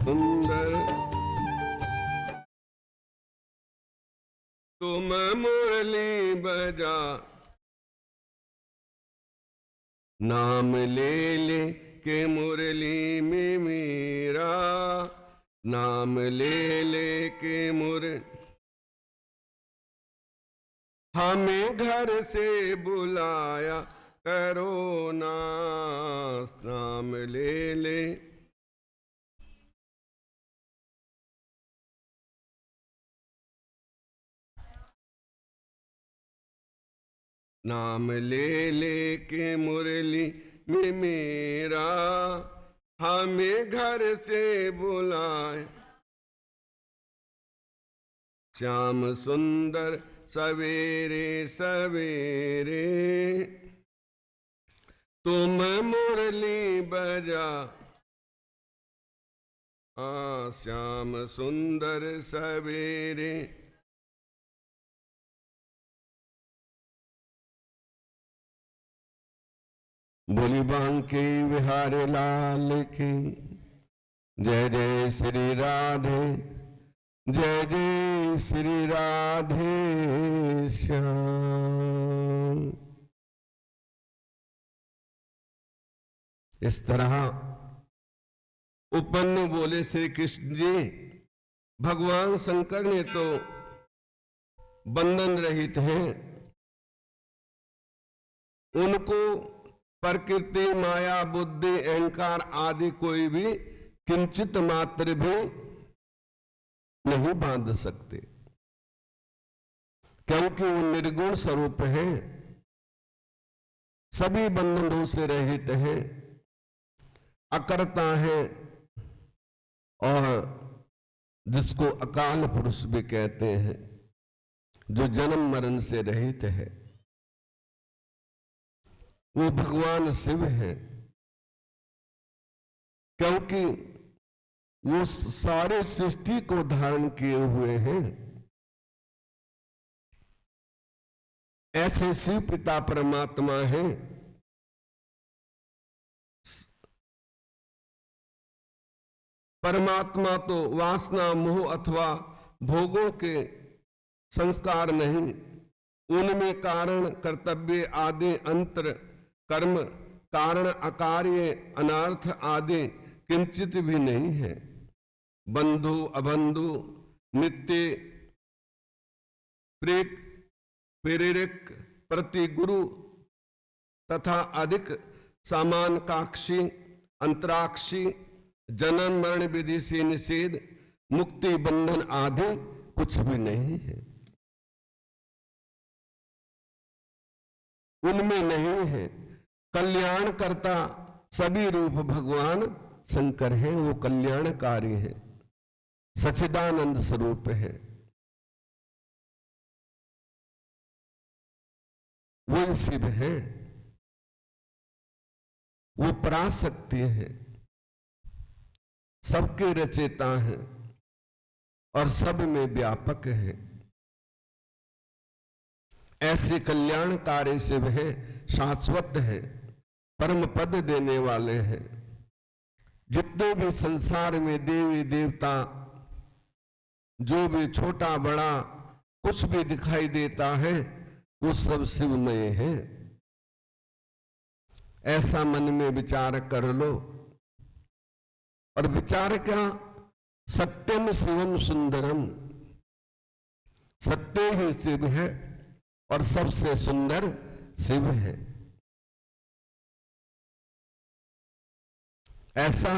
सुंदर तुम मुरली बजा, नाम ले ले के मुरली में मेरा, नाम ले ले के हमें घर से बुलाया करो ना, नाम ले ले। नाम ले ले के मुरली में मेरा, हमें घर से बुलाए, श्याम सुंदर सवेरे सवेरे तुम मुरली बजा, श्याम सुंदर सवेरे। बोली बांके बिहारी लाल की जय जय श्री राधे, जय जय श्री राधे श्याम। इस तरह उपन्न बोले श्री कृष्ण जी। भगवान शंकर ने तो बंधन रहित हैं, उनको प्रकृति माया बुद्धि अहंकार आदि कोई भी किंचित मात्र भी नहीं बांध सकते, क्योंकि वो निर्गुण स्वरूप है, सभी बंधनों से रहित है, अकर्ता है, और जिसको अकाल पुरुष भी कहते हैं, जो जन्म मरण से रहित है, वो भगवान शिव है। क्योंकि वो सारे सृष्टि को धारण किए हुए हैं। ऐसे शिव पिता परमात्मा हैं। परमात्मा तो वासना मोह अथवा भोगों के संस्कार नहीं, उनमें कारण कर्तव्य आदि अंतर कर्म कारण अकार्य अनर्थ आदि किंचित भी नहीं है। बंधु अबंधु नित्य प्रेरक प्रति गुरु तथा अधिक सामान काक्षी अंतराक्षी जन्म मरण विधि से निषेध मुक्ति बंधन आदि कुछ भी नहीं है, उनमें नहीं है। कल्याण करता सभी रूप भगवान शंकर हैं, वो कल्याणकारी है, सच्चिदानंद स्वरूप है, वो शिव है, वो पराशक्ति है, सबके रचेता है और सब में व्यापक है। ऐसे कल्याणकारी शिव है, शाश्वत है, परम पद देने वाले हैं। जितने भी संसार में देवी देवता जो भी छोटा बड़ा कुछ भी दिखाई देता है, वो सब शिवमय है। ऐसा मन में विचार कर लो। और विचार क्या? सत्यम शिवम सुंदरम, सत्य ही शिव है और सबसे सुंदर शिव है। ऐसा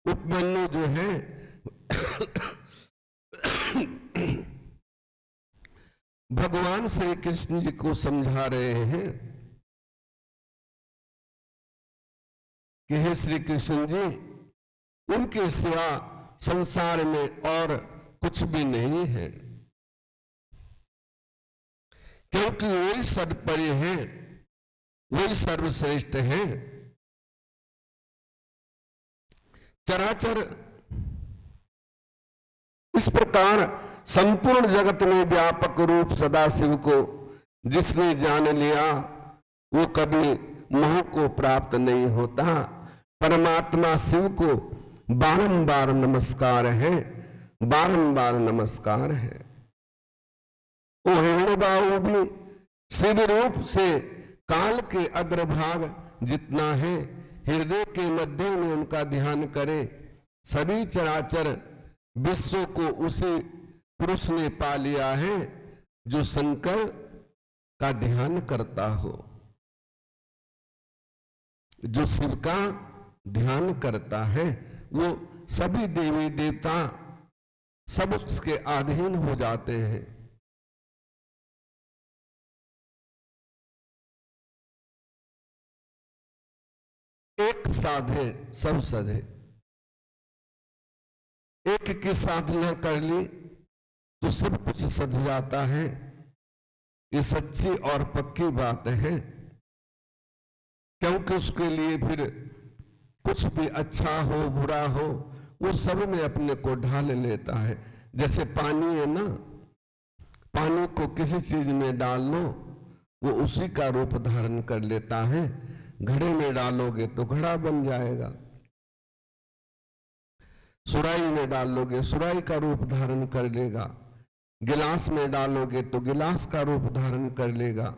उपमन्यु जो है भगवान श्री कृष्ण जी को समझा रहे हैं कि हे श्री कृष्ण जी, उनके सिवा संसार में और कुछ भी नहीं है, क्योंकि वही सर्वोपरि है, वही सर्वश्रेष्ठ है। चराचर इस प्रकार संपूर्ण जगत में व्यापक रूप सदाशिव को जिसने जान लिया, वो कभी मोह को प्राप्त नहीं होता। परमात्मा शिव को बारंबार नमस्कार है, बारंबार नमस्कार है। वो हिरण्यबाहु भी शिव रूप से काल के अग्रभाग जितना है, हृदय के मध्य में उनका ध्यान करे। सभी चराचर विश्व को उसी पुरुष ने पा लिया है जो शंकर का ध्यान करता हो, जो शिव का ध्यान करता है। वो सभी देवी देवता सब उसके अधीन हो जाते हैं। एक साधे सब सधे, एक की साधना कर ली तो सब कुछ सध जाता है। ये सच्ची और पक्की बात है, क्योंकि उसके लिए फिर कुछ भी अच्छा हो बुरा हो वो सब में अपने को ढाल लेता है। जैसे पानी है ना, पानी को किसी चीज में डाल लो वो उसी का रूप धारण कर लेता है। घड़े में डालोगे तो घड़ा बन जाएगा, सुराई में डालोगे सुराई का रूप धारण कर लेगा, गिलास में डालोगे तो गिलास का रूप धारण कर लेगा।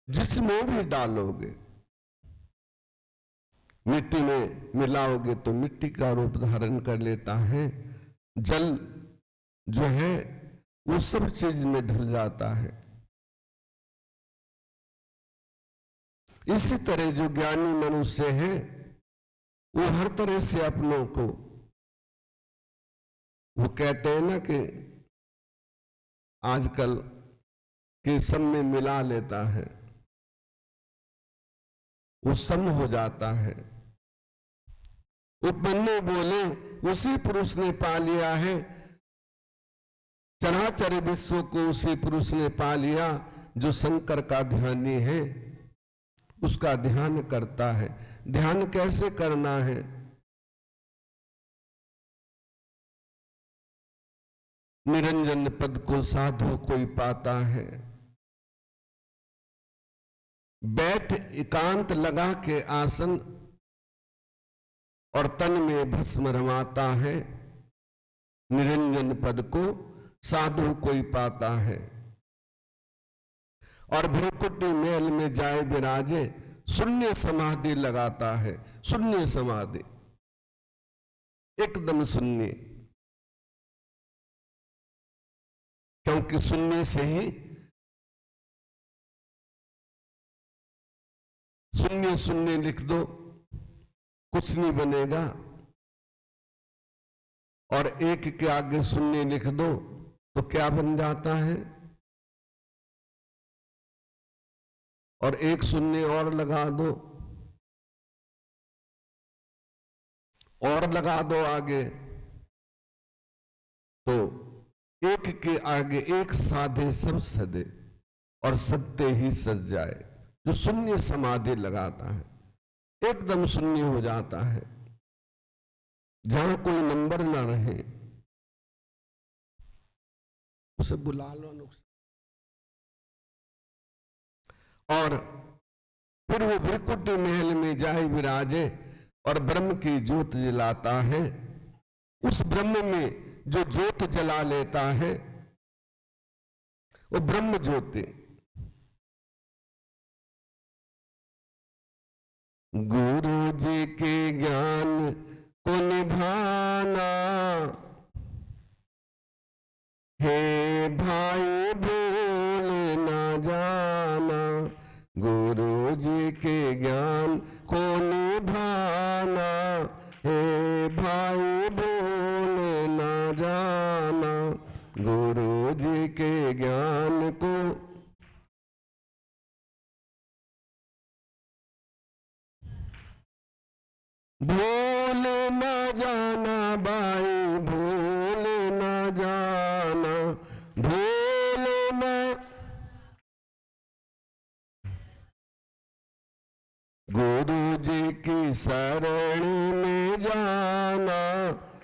जिसमें भी डालोगे, मिट्टी में मिलाओगे तो मिट्टी का रूप धारण कर लेता है। जल जो है वो सब चीज में ढल जाता है। इसी तरह जो ज्ञानी मनुष्य है वो हर तरह से अपनों को, वो कहते हैं ना कि आजकल के सब में मिला लेता है, वो सम हो जाता है। उपमन्यु बोले उसी पुरुष ने पा लिया है, चराचर विश्व को उसी पुरुष ने पा लिया जो शंकर का ध्यानी है, उसका ध्यान करता है। ध्यान कैसे करना है? निरंजन पद को साधु कोई पाता है। बैठ एकांत लगा के आसन और तन में भस्म रमाता है। निरंजन पद को साधु कोई पाता है। और भ्रकुटी महल में जाए विराजे, शून्य समाधि लगाता है। शून्य समाधि, एकदम शून्य, क्योंकि शून्य से ही शून्य शून्य लिख दो कुछ नहीं बनेगा, और एक के आगे शून्य लिख दो तो क्या बन जाता है? और एक शून्य और लगा दो, और लगा दो आगे, तो एक के आगे एक साधे सब सदे, और सत्य ही सज जाए। जो शून्य समाधि लगाता है एकदम शून्य हो जाता है, जहां कोई नंबर ना रहे उसे बुला लो नुकसान। और फिर वो भ्रकुटी महल में जाए विराजे और ब्रह्म की ज्योत जलाता है। उस ब्रह्म में जो ज्योत जला लेता है वो ब्रह्म ज्योति। गुरु जी के ज्ञान को निभाना हे भाई भूल न जाना। गुरु जी के ज्ञान को निभाना हे भाई भूल न जाना। गुरु जी के ज्ञान को भूल न जाना भाई, भूल न जाना, भूल न। गुरु जी की शरण में जाना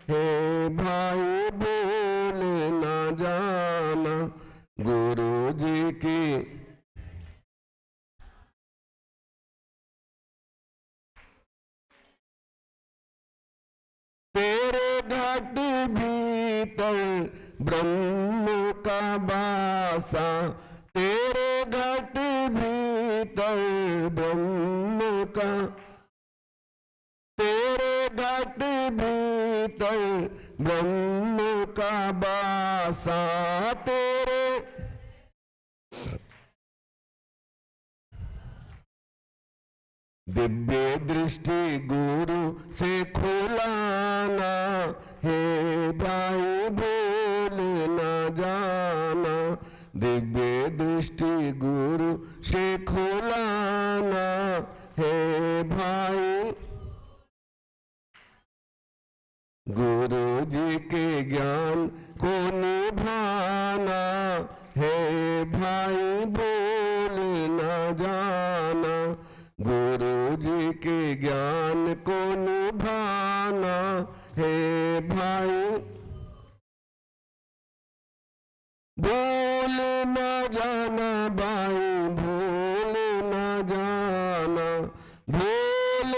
हे भाई भूल न जाना। गुरु जी की घट भीतर ब्रह्म का वासा, तेरे घट भीतर ब्रह्म का, तेरे घट भीतर ब्रह्म का वासा, तेरे दिव्य दृष्टि गुरु से खुलाना, हे भाई भूल न जाना, दिव्य दृष्टि गुरु से खुलाना, हे भाई। गुरु जी के ज्ञान को निभाना, हे भाई भूल न जाना, गुरु जी के ज्ञान को निभाना, हे भाई। भूल न जाना भाई, भूल न जाना, भूल।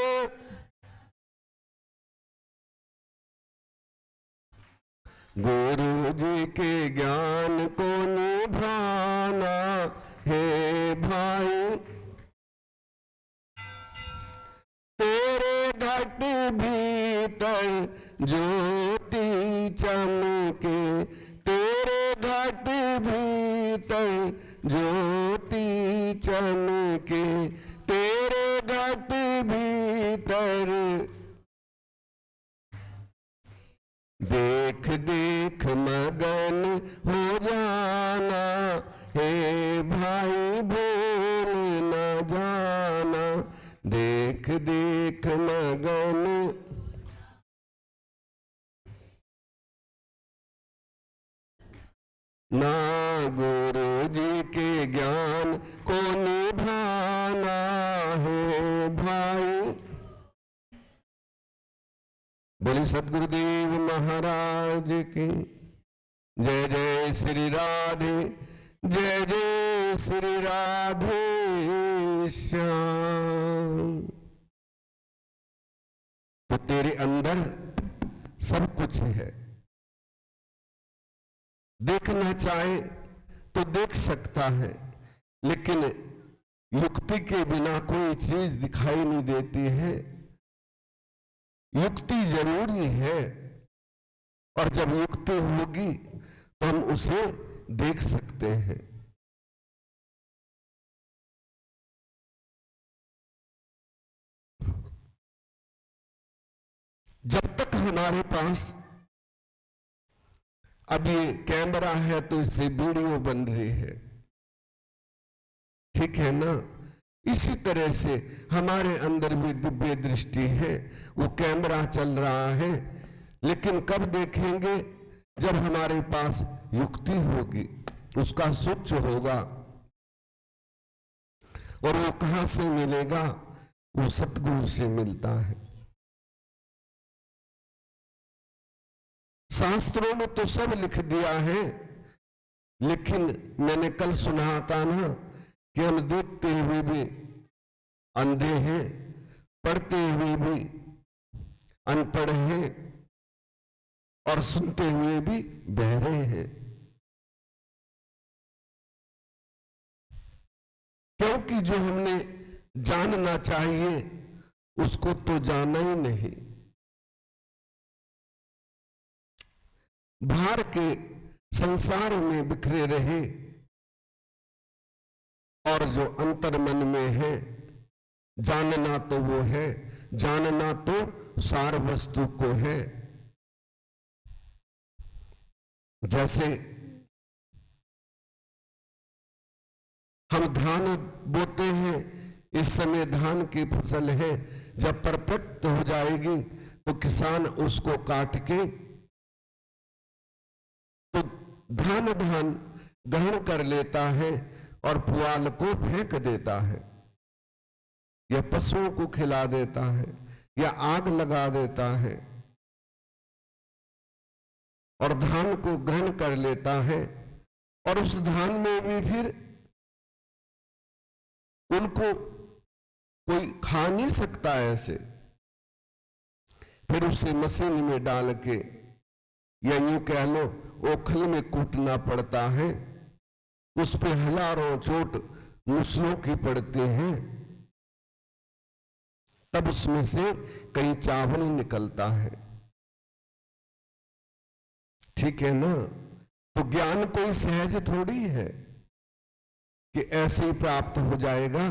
गुरु जी के ज्ञान को निभाना, हे भाई। तेरे घट भीतर ज्योति चमके, तेरे घट भीतर ज्योति चमके, तेरे घट भीतर देख देख मगन हो जाना, हे भाई भूल न जाना, देख देख मगन। ना गुरु जी के ज्ञान को निभाना, है भाई। बोले सतगुरुदेव महाराज की जय। जय श्री राधे, जय जय श्री राधे श्याम। तो तेरे अंदर सब कुछ है, देखना चाहे तो देख सकता है, लेकिन युक्ति के बिना कोई चीज दिखाई नहीं देती है। युक्ति जरूरी है, और जब युक्ति होगी तो हम उसे देख सकते हैं। जब तक हमारे पास अब ये कैमरा है तो इससे वीडियो बन रही है, ठीक है ना। इसी तरह से हमारे अंदर भी दिव्य दृष्टि है, वो कैमरा चल रहा है, लेकिन कब देखेंगे? जब हमारे पास युक्ति होगी, उसका स्विच होगा। और वो कहां से मिलेगा? वो सतगुरु से मिलता है। शास्त्रों में तो सब लिख दिया है, लेकिन मैंने कल सुना था ना कि हम देखते हुए भी अंधे हैं, पढ़ते हुए भी अनपढ़ हैं, और सुनते हुए भी बहरे हैं। क्योंकि जो हमने जानना चाहिए उसको तो जाना ही नहीं। बाहर के संसार में बिखरे रहे, और जो अंतर मन में है, जानना तो वो है, जानना तो सार वस्तु को है। जैसे हम धान बोते हैं, इस समय धान की फसल है, जब परफेक्ट हो जाएगी तो किसान उसको काट के तो धान ग्रहण कर लेता है और पुआल को फेंक देता है, या पशुओं को खिला देता है, या आग लगा देता है, और धान को ग्रहण कर लेता है। और उस धान में भी फिर उनको कोई खा नहीं सकता ऐसे, फिर उसे मशीन में डाल के या यूं कह लो ओखल में कूटना पड़ता है, उस पे हजारों चोट मुसलों की पड़ते हैं, तब उसमें से कहीं चावल निकलता है। ठीक है ना? तो ज्ञान कोई सहज थोड़ी है कि ऐसे ही प्राप्त हो जाएगा।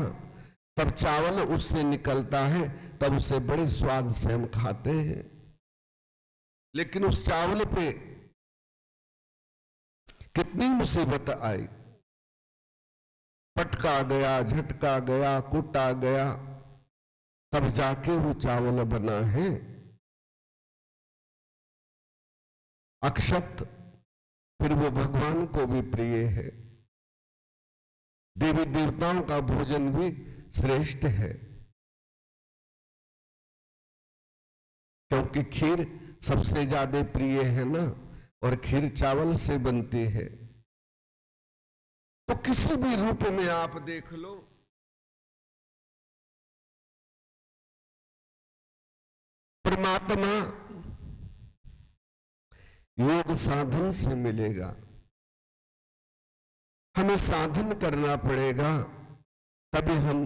तब चावल उससे निकलता है, तब उसे बड़े स्वाद से हम खाते हैं। लेकिन उस चावल पे कितनी मुसीबत आई, पटका गया, झटका गया, कूटा गया, तब जाके वो चावल बना है। अक्षत फिर वो भगवान को भी प्रिय है, देवी देवताओं का भोजन भी श्रेष्ठ है, क्योंकि खीर सबसे ज्यादा प्रिय है ना, और खीर चावल से बनती है। तो किसी भी रूप में आप देख लो, परमात्मा योग साधन से मिलेगा। हमें साधन करना पड़ेगा, तभी हम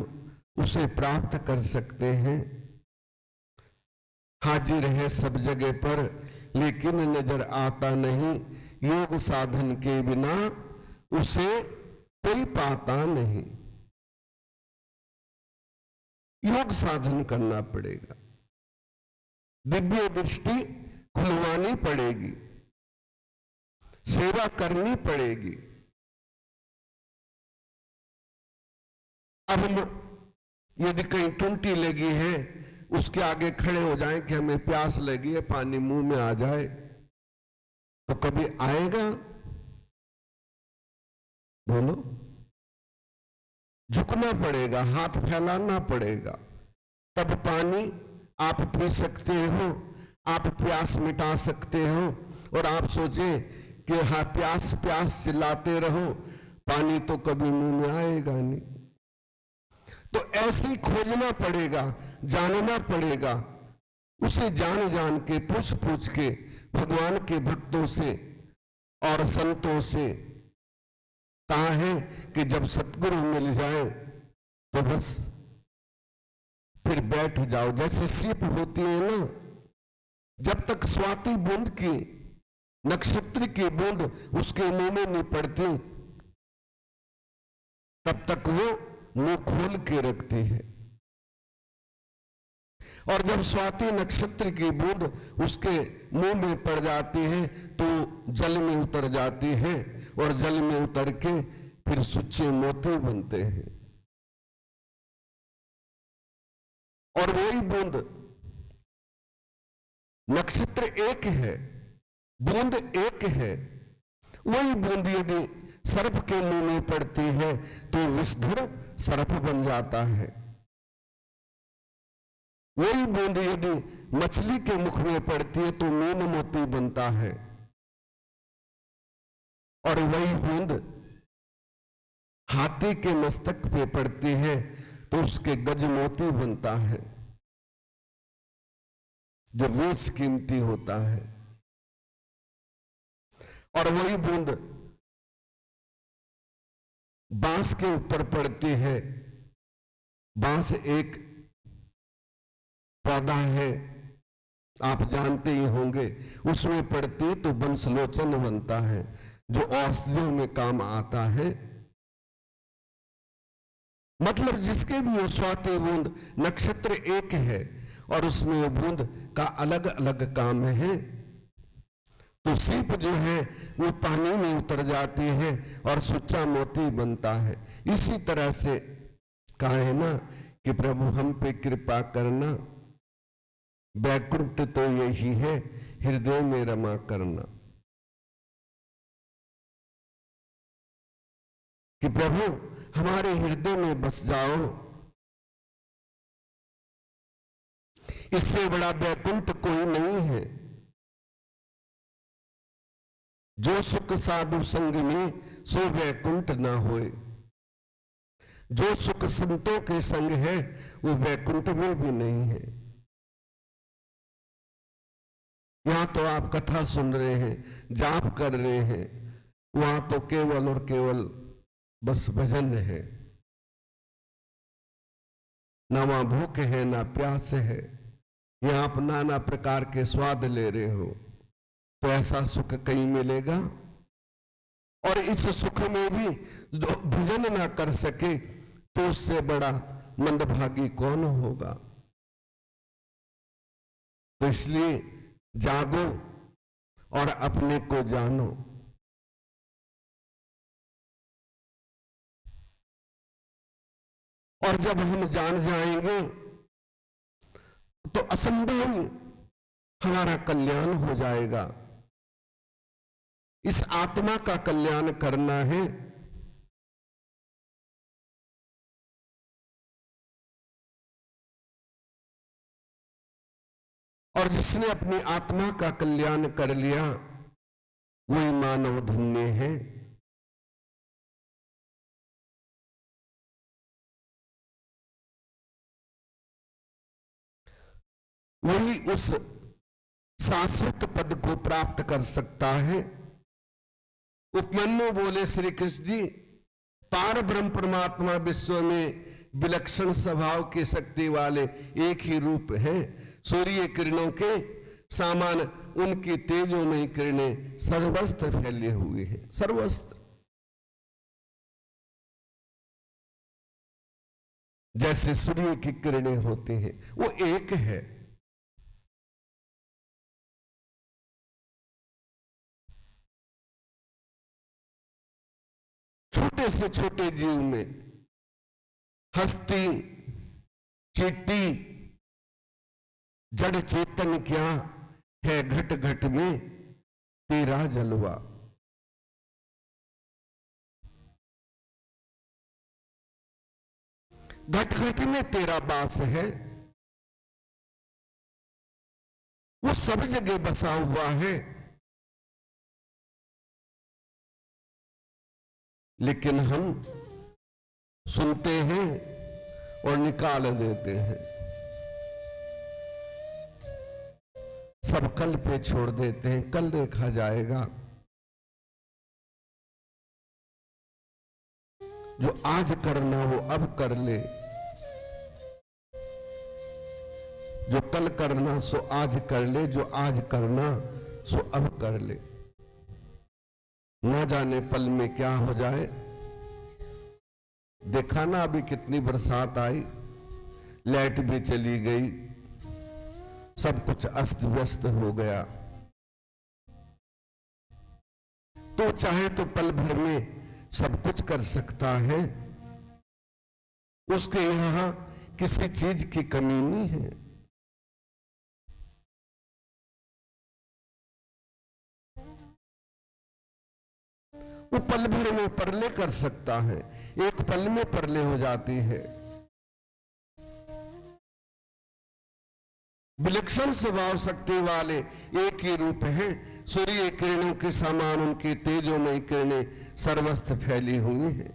उसे प्राप्त कर सकते हैं। हाजिर है सब जगह पर, लेकिन नजर आता नहीं, योग साधन के बिना उसे कोई पाता नहीं। योग साधन करना पड़ेगा, दिव्य दृष्टि खुलवानी पड़ेगी, सेवा करनी पड़ेगी। अब हम यदि कहीं टुंटी लगी है, उसके आगे खड़े हो जाएं कि हमें प्यास लगी है, पानी मुंह में आ जाए, तो कभी आएगा? बोलो। झुकना पड़ेगा, हाथ फैलाना पड़ेगा, तब पानी आप पी सकते हो, आप प्यास मिटा सकते हो। और आप सोचें कि हाँ प्यास प्यास चिल्लाते रहो, पानी तो कभी मुंह में आएगा नहीं। तो ऐसे ही खोजना पड़ेगा, जानना पड़ेगा, उसे जान जान के, पूछ पूछ के, भगवान के भक्तों से और संतों से। कहा है कि जब सतगुरु मिल जाए तो बस फिर बैठ जाओ। जैसे सीप होती है ना, जब तक स्वाति बूंद की, नक्षत्र की बूंद उसके मुंह में नहीं पड़ती, तब तक वो मुंह खोल के रखती है। और जब स्वाति नक्षत्र की बूंद उसके मुंह में पड़ जाती है तो जल में उतर जाती है, और जल में उतर के फिर सुच्चे मोती बनते हैं। और वही बूंद, नक्षत्र एक है, बूंद एक है, वही बूंद यदि सर्प के मुंह में पड़ती है तो विषधर सर्प बन जाता है। वही बूंद यदि मछली के मुख में पड़ती है तो मीन मोती बनता है। और वही बूंद हाथी के मस्तक पे पड़ती है तो उसके गज मोती बनता है, जो बेश कीमती होता है। और वही बूंद बांस के ऊपर पड़ती है। बांस एक पौधा है, आप जानते ही होंगे, उसमें पड़ती है तो बंसलोचन बनता है, जो औषधियों में काम आता है। मतलब जिसके भी वो स्वाति बूंद, नक्षत्र एक है और उसमें वो बूंद का अलग अलग काम है। तो सीप जो है वो पानी में उतर जाती है और सुच्चा मोती बनता है। इसी तरह से कहा है ना कि प्रभु हम पे कृपा करना, वैकुंठ तो यही है, हृदय में रमा करना। कि प्रभु हमारे हृदय में बस जाओ, इससे बड़ा वैकुंठ कोई नहीं है। जो सुख साधु संग में सो वैकुंठ ना होए, जो सुख संतों के संग है वो वैकुंठ में भी नहीं है। यहां तो आप कथा सुन रहे हैं, जाप कर रहे हैं, वहां तो केवल और केवल बस भजन है। ना वहां भूख है, ना प्यास है, यहां आप नाना प्रकार के स्वाद ले रहे हो, तो ऐसा सुख कहीं मिलेगा? और इस सुख में भी जो भजन ना कर सके तो उससे बड़ा मंदभागी कौन होगा? तो इसलिए जागो और अपने को जानो। और जब हम जान जाएंगे तो असंभव हमारा कल्याण हो जाएगा। इस आत्मा का कल्याण करना है। और जिसने अपनी आत्मा का कल्याण कर लिया वही मानव धन्य है। वही उस शाश्वत पद को प्राप्त कर सकता है। उपमन्यु बोले श्री कृष्ण जी, पार ब्रह्म परमात्मा विश्व में विलक्षण स्वभाव की शक्ति वाले एक ही रूप हैं। सूर्य किरणों के समान उनकी तेजोमयी किरणें सर्वस्त्र फैले हुए हैं। सर्वस्त्र जैसे सूर्य की किरणें होती हैं, वो एक है। छोटे से छोटे जीव में हस्ती, चींटी, जड़ चेतन क्या है, घट घट में तेरा जलवा। घट घट में तेरा वास है। वो सब जगह बसा हुआ है, लेकिन हम सुनते हैं और निकाल देते हैं। सब कल पे छोड़ देते हैं, कल देखा जाएगा। जो आज करना वो अब कर ले, जो कल करना सो आज कर ले, जो आज करना सो अब कर ले। ना जाने पल में क्या हो जाए। देखा ना अभी कितनी बरसात आई, लाइट भी चली गई, सब कुछ अस्त व्यस्त हो गया। तो चाहे तो पल भर में सब कुछ कर सकता है, उसके यहां किसी चीज की कमी नहीं है। वो पल भर में परले कर सकता है, एक पल में परले हो जाती है। विलक्षण स्वभाव शक्ति वाले एक ही रूप है। सूर्य किरणों के समान उनकी तेजोमयी किरणें सर्वस्त्र फैली हुई हैं।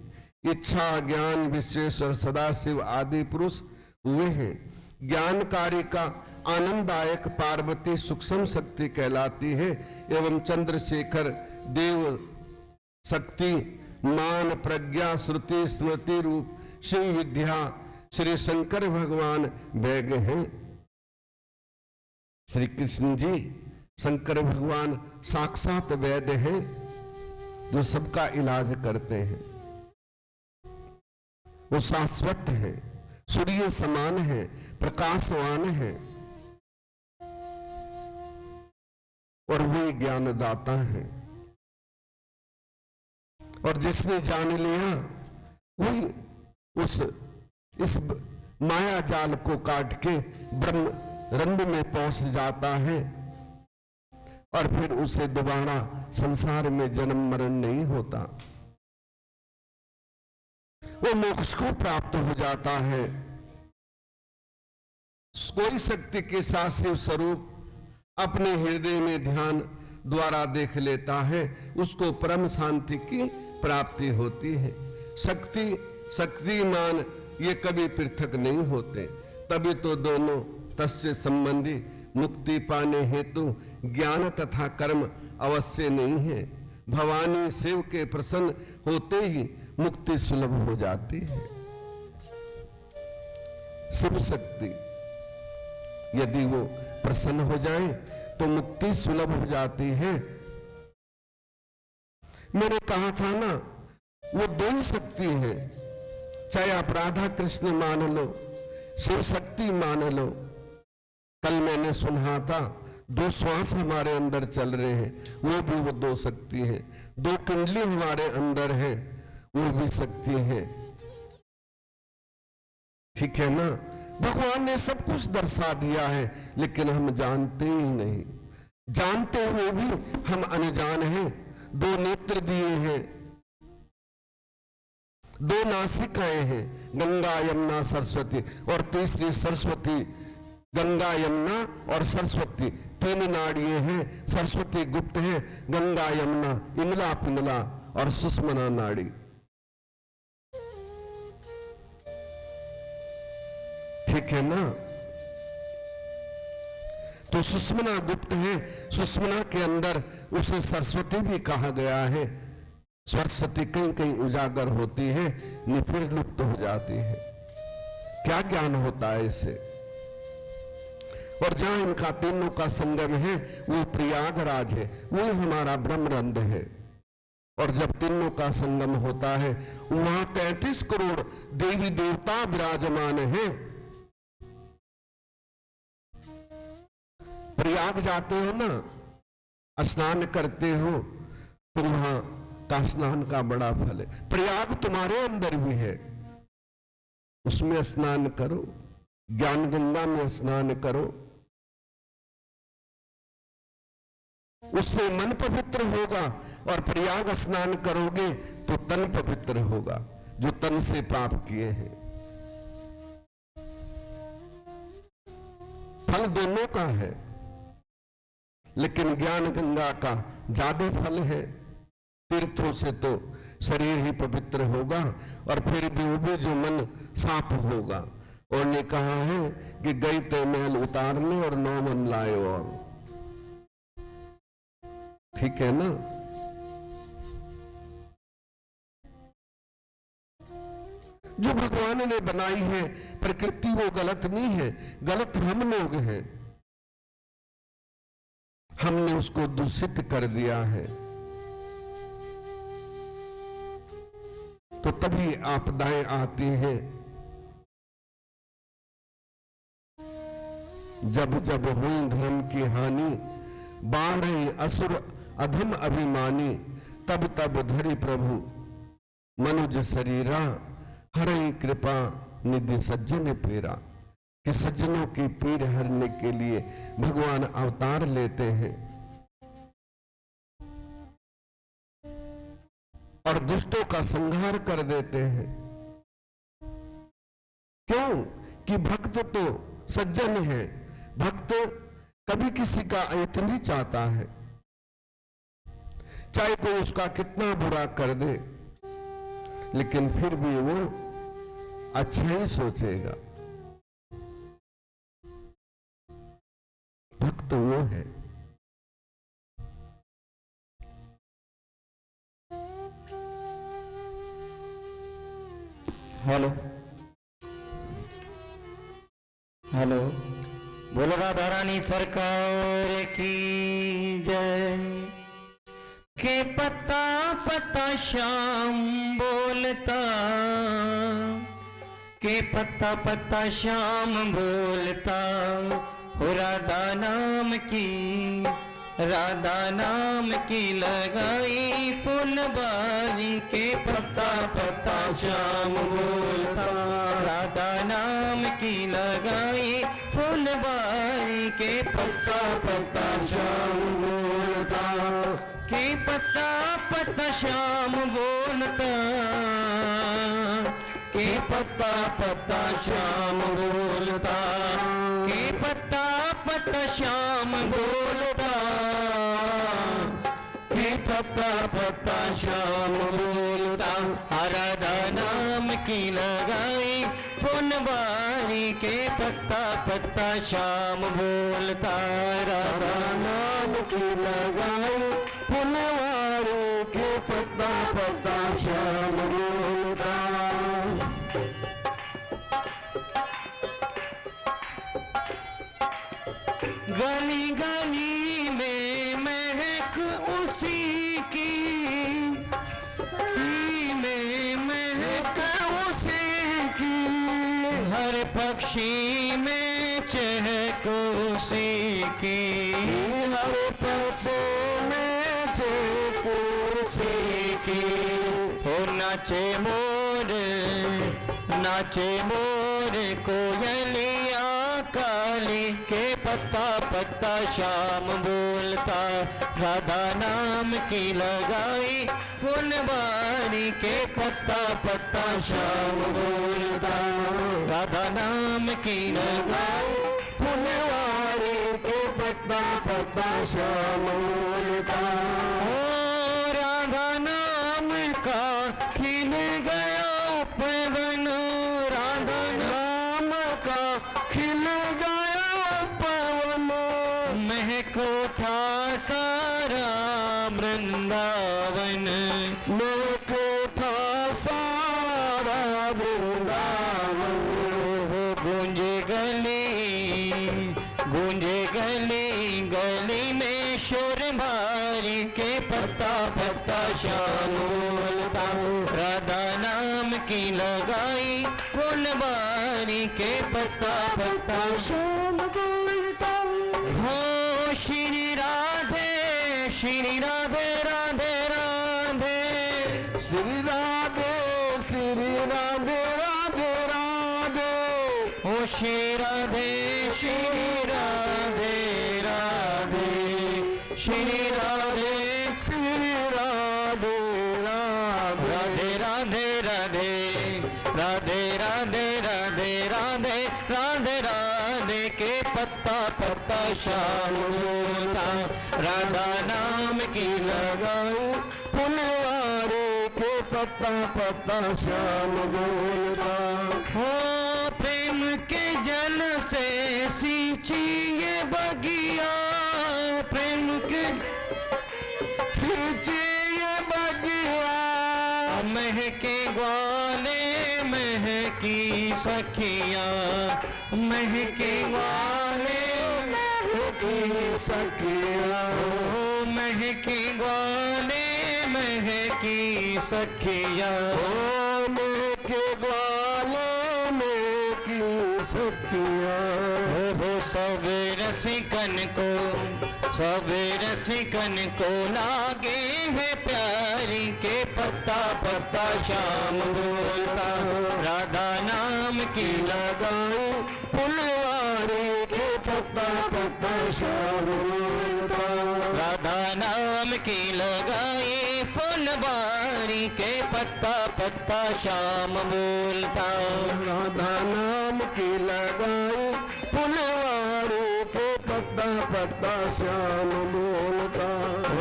इच्छा, ज्ञान, विश्वेश्वर, सदाशिव आदि पुरुष हुए हैं। ज्ञानकारी का आनंददायक पार्वती सूक्ष्म शक्ति कहलाती है, एवं चंद्रशेखर देव शक्ति, मान, प्रज्ञा, श्रुति, स्मृति रूप शिव विद्या श्री शंकर भगवान वैज्ञ हैं। श्री कृष्ण जी शंकर भगवान साक्षात वैद्य हैं, जो सबका इलाज करते हैं। वो शाश्वत है, सूर्य समान है, प्रकाशवान है, और वही ज्ञानदाता है। और जिसने जान लिया वही इस माया जाल को काट के ब्रह्म रंग में पहुंच जाता है, और फिर उसे दोबारा संसार में जन्म मरण नहीं होता। वो मोक्ष को प्राप्त हो जाता है। कोई शक्ति के साथ शिव स्वरूप अपने हृदय में ध्यान द्वारा देख लेता है, उसको परम शांति की प्राप्ति होती है। शक्ति, शक्तिमान ये कभी पृथक नहीं होते, तभी तो दोनों तस्य संबंधी मुक्ति पाने हेतु ज्ञान तथा कर्म अवश्य नहीं है। भवानी शिव के प्रसन्न होते ही मुक्ति सुलभ हो जाती है। शिव शक्ति यदि वो प्रसन्न हो जाए तो मुक्ति सुलभ हो जाती है। मैंने कहा था ना, वो दो शक्ति है, चाहे आप राधा कृष्ण मान लो, शिव शक्ति मान लो। कल मैंने सुना था 2 श्वास हमारे अंदर चल रहे हैं, वो भी वो 2 शक्ति है। 2 कुंडली हमारे अंदर है, वो भी शक्ति है। ठीक है ना? भगवान ने सब कुछ दर्शा दिया है, लेकिन हम जानते ही नहीं। जानते हुए भी हम अनजान हैं। 2 नेत्र दिए हैं, 2 नासिकाएं हैं, गंगा यमुना सरस्वती, और तीसरी सरस्वती। गंगा यमुना और सरस्वती 3 नाड़ियां हैं। सरस्वती गुप्त है, गंगा यमुना इमला पिंगला और सुषमना नाड़ी। ठीक है ना? तो सुषमना गुप्त है, सुषमना के अंदर उसे सरस्वती भी कहा गया है। सरस्वती कहीं कहीं उजागर होती है, फिर लुप्त हो जाती है। क्या ज्ञान होता है इससे? और जहां इनका तीनों का संगम है वो प्रयागराज है, वो हमारा ब्रह्मरंध है। और जब तीनों का संगम होता है वहां 33 करोड़ देवी देवता विराजमान हैं। प्रयाग जाते हो ना, स्नान करते हो, तो वहां का स्नान का बड़ा फल है। प्रयाग तुम्हारे अंदर भी है, उसमें स्नान करो, ज्ञान गंगा में स्नान करो, उससे मन पवित्र होगा। और प्रयाग स्नान करोगे तो तन पवित्र होगा, जो तन से पाप किए हैं। फल दोनों का है, लेकिन ज्ञान गंगा का ज्यादा फल है। तीर्थों से तो शरीर ही पवित्र होगा, और फिर भी वो भी जो मन साफ होगा। और ने कहा है कि गई ते मैल उतारने और 9 मन लाए। और ठीक है ना? जो भगवान ने बनाई है प्रकृति वो गलत नहीं है, गलत हम लोग हैं। हमने उसको दूषित कर दिया है, तो तभी आपदाएं आती हैं। जब जब हुई धर्म की हानि, बाढ़ असुर अधम अभिमानी, तब तब धरि प्रभु मनुज शरीरा, हरई कृपा निधि सज्जन पीरा। कि सज्जनों की पीड़ हरने के लिए भगवान अवतार लेते हैं और दुष्टों का संहार कर देते हैं। क्यों? कि भक्त तो सज्जन है, भक्त कभी किसी का अहित नहीं चाहता है, चाहे कोई उसका कितना बुरा कर दे, लेकिन फिर भी वो अच्छा ही सोचेगा। भक्त वो है। हेलो हेलो, बोलो राधा रानी सरकार की जय। के पत्ता पत्ता श्याम बोलता, के पत्ता पत्ता श्याम बोलता, हो राधा नाम की, राधा नाम की लगाई फुलबारी। के पत्ता पत्ता श्याम बोलता, राधा नाम की लगाई फुलबारी। के पत्ता पत्ता श्याम बोलता, के पत्ता पत्ता श्याम बोलता, के पत्ता पत्ता श्याम बोलता, के पत्ता पत्ता श्याम बोलता, के पत्ता पत्ता श्याम बोलता। राधा नाम की लगाई फुलबारी। के पत्ता पत्ता पत्ता श्याम बोलता, राधा नाम की लगाई फुलवारी के पत्ता पत्ता श्याम बोलता। गली गली में महक उसी की, में महक उसी की, हर पक्षी में चहक उसी की, हर पत्ते में चहक उसी की। हो नाचे मोर कोयलिया काली के पत्ता पत्ता श्याम बोलता, राधा नाम की लगाई फुलवारी के पत्ता पत्ता श्याम बोलता, राधा नाम की लगाई फुलवारी के पत्ता पत्ता श्याम बोलता। ओ राधा नाम का खिल गया उपवन, राधा नाम का खिल गया पवन, महको था सारा वृंदावन, महको था सारा वृंदावन। गूंजे गली गली में शोर भारी के पत्ता पत्ता श्याम बोलता, राधा नाम की लगाई फुलवारी के पत्ता पत्ता श्याम बोलता। हो श्री राधे राधे राधे, श्री राधे राधे राधे, ओ श्री राधे राधे, श्री राधे राधे राधे राधे राधे राधे राधे राधे राधे राधे के पत्ता पत्ता श्याम बोलता, राधा नाम की लगाई फुलवारी के पत्ता पत्ता श्याम बोलता। हो प्रेम के जल से सींची ये बगिया, प्रेम के सींची ये बगिया, महके ग्वाले महकी सखिया, महके ग्वाले की सखिया, ओ महके ग्वाले महकी सखिया, ओ के ग्वाले में की सखिया। हो सब रसिकन को लागे है प्यारी के पत्ता पत्ता श्याम बोलता, राधा नाम की लगाई फुलवारी के पत्ता पत्ता श्याम बोलता। राधा नाम की लगाई फुलवारी के पत्ता पत्ता श्याम बोलता, राधा नाम की लगाई फुलवारी के पत्ता पत्ता श्याम बोलता।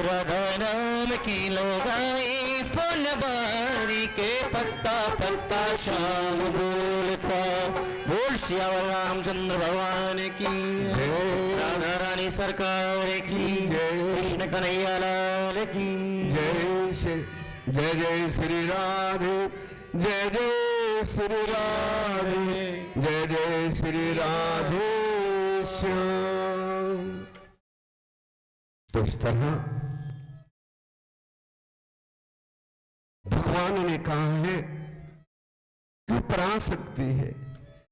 राधा नाम की लगाई फुलवारी के पत्ता पत्ता श्याम बोलता। बोल श्याम रामचंद्र भगवान की जय। राधा रानी सरकार की जय। कृष्ण कन्हैया लाल की जय श्री राधे, जय श्री राधे, जय श्री राधे श्याम। तो इस तरह भगवान ने कहा है कि पराशक्ति है।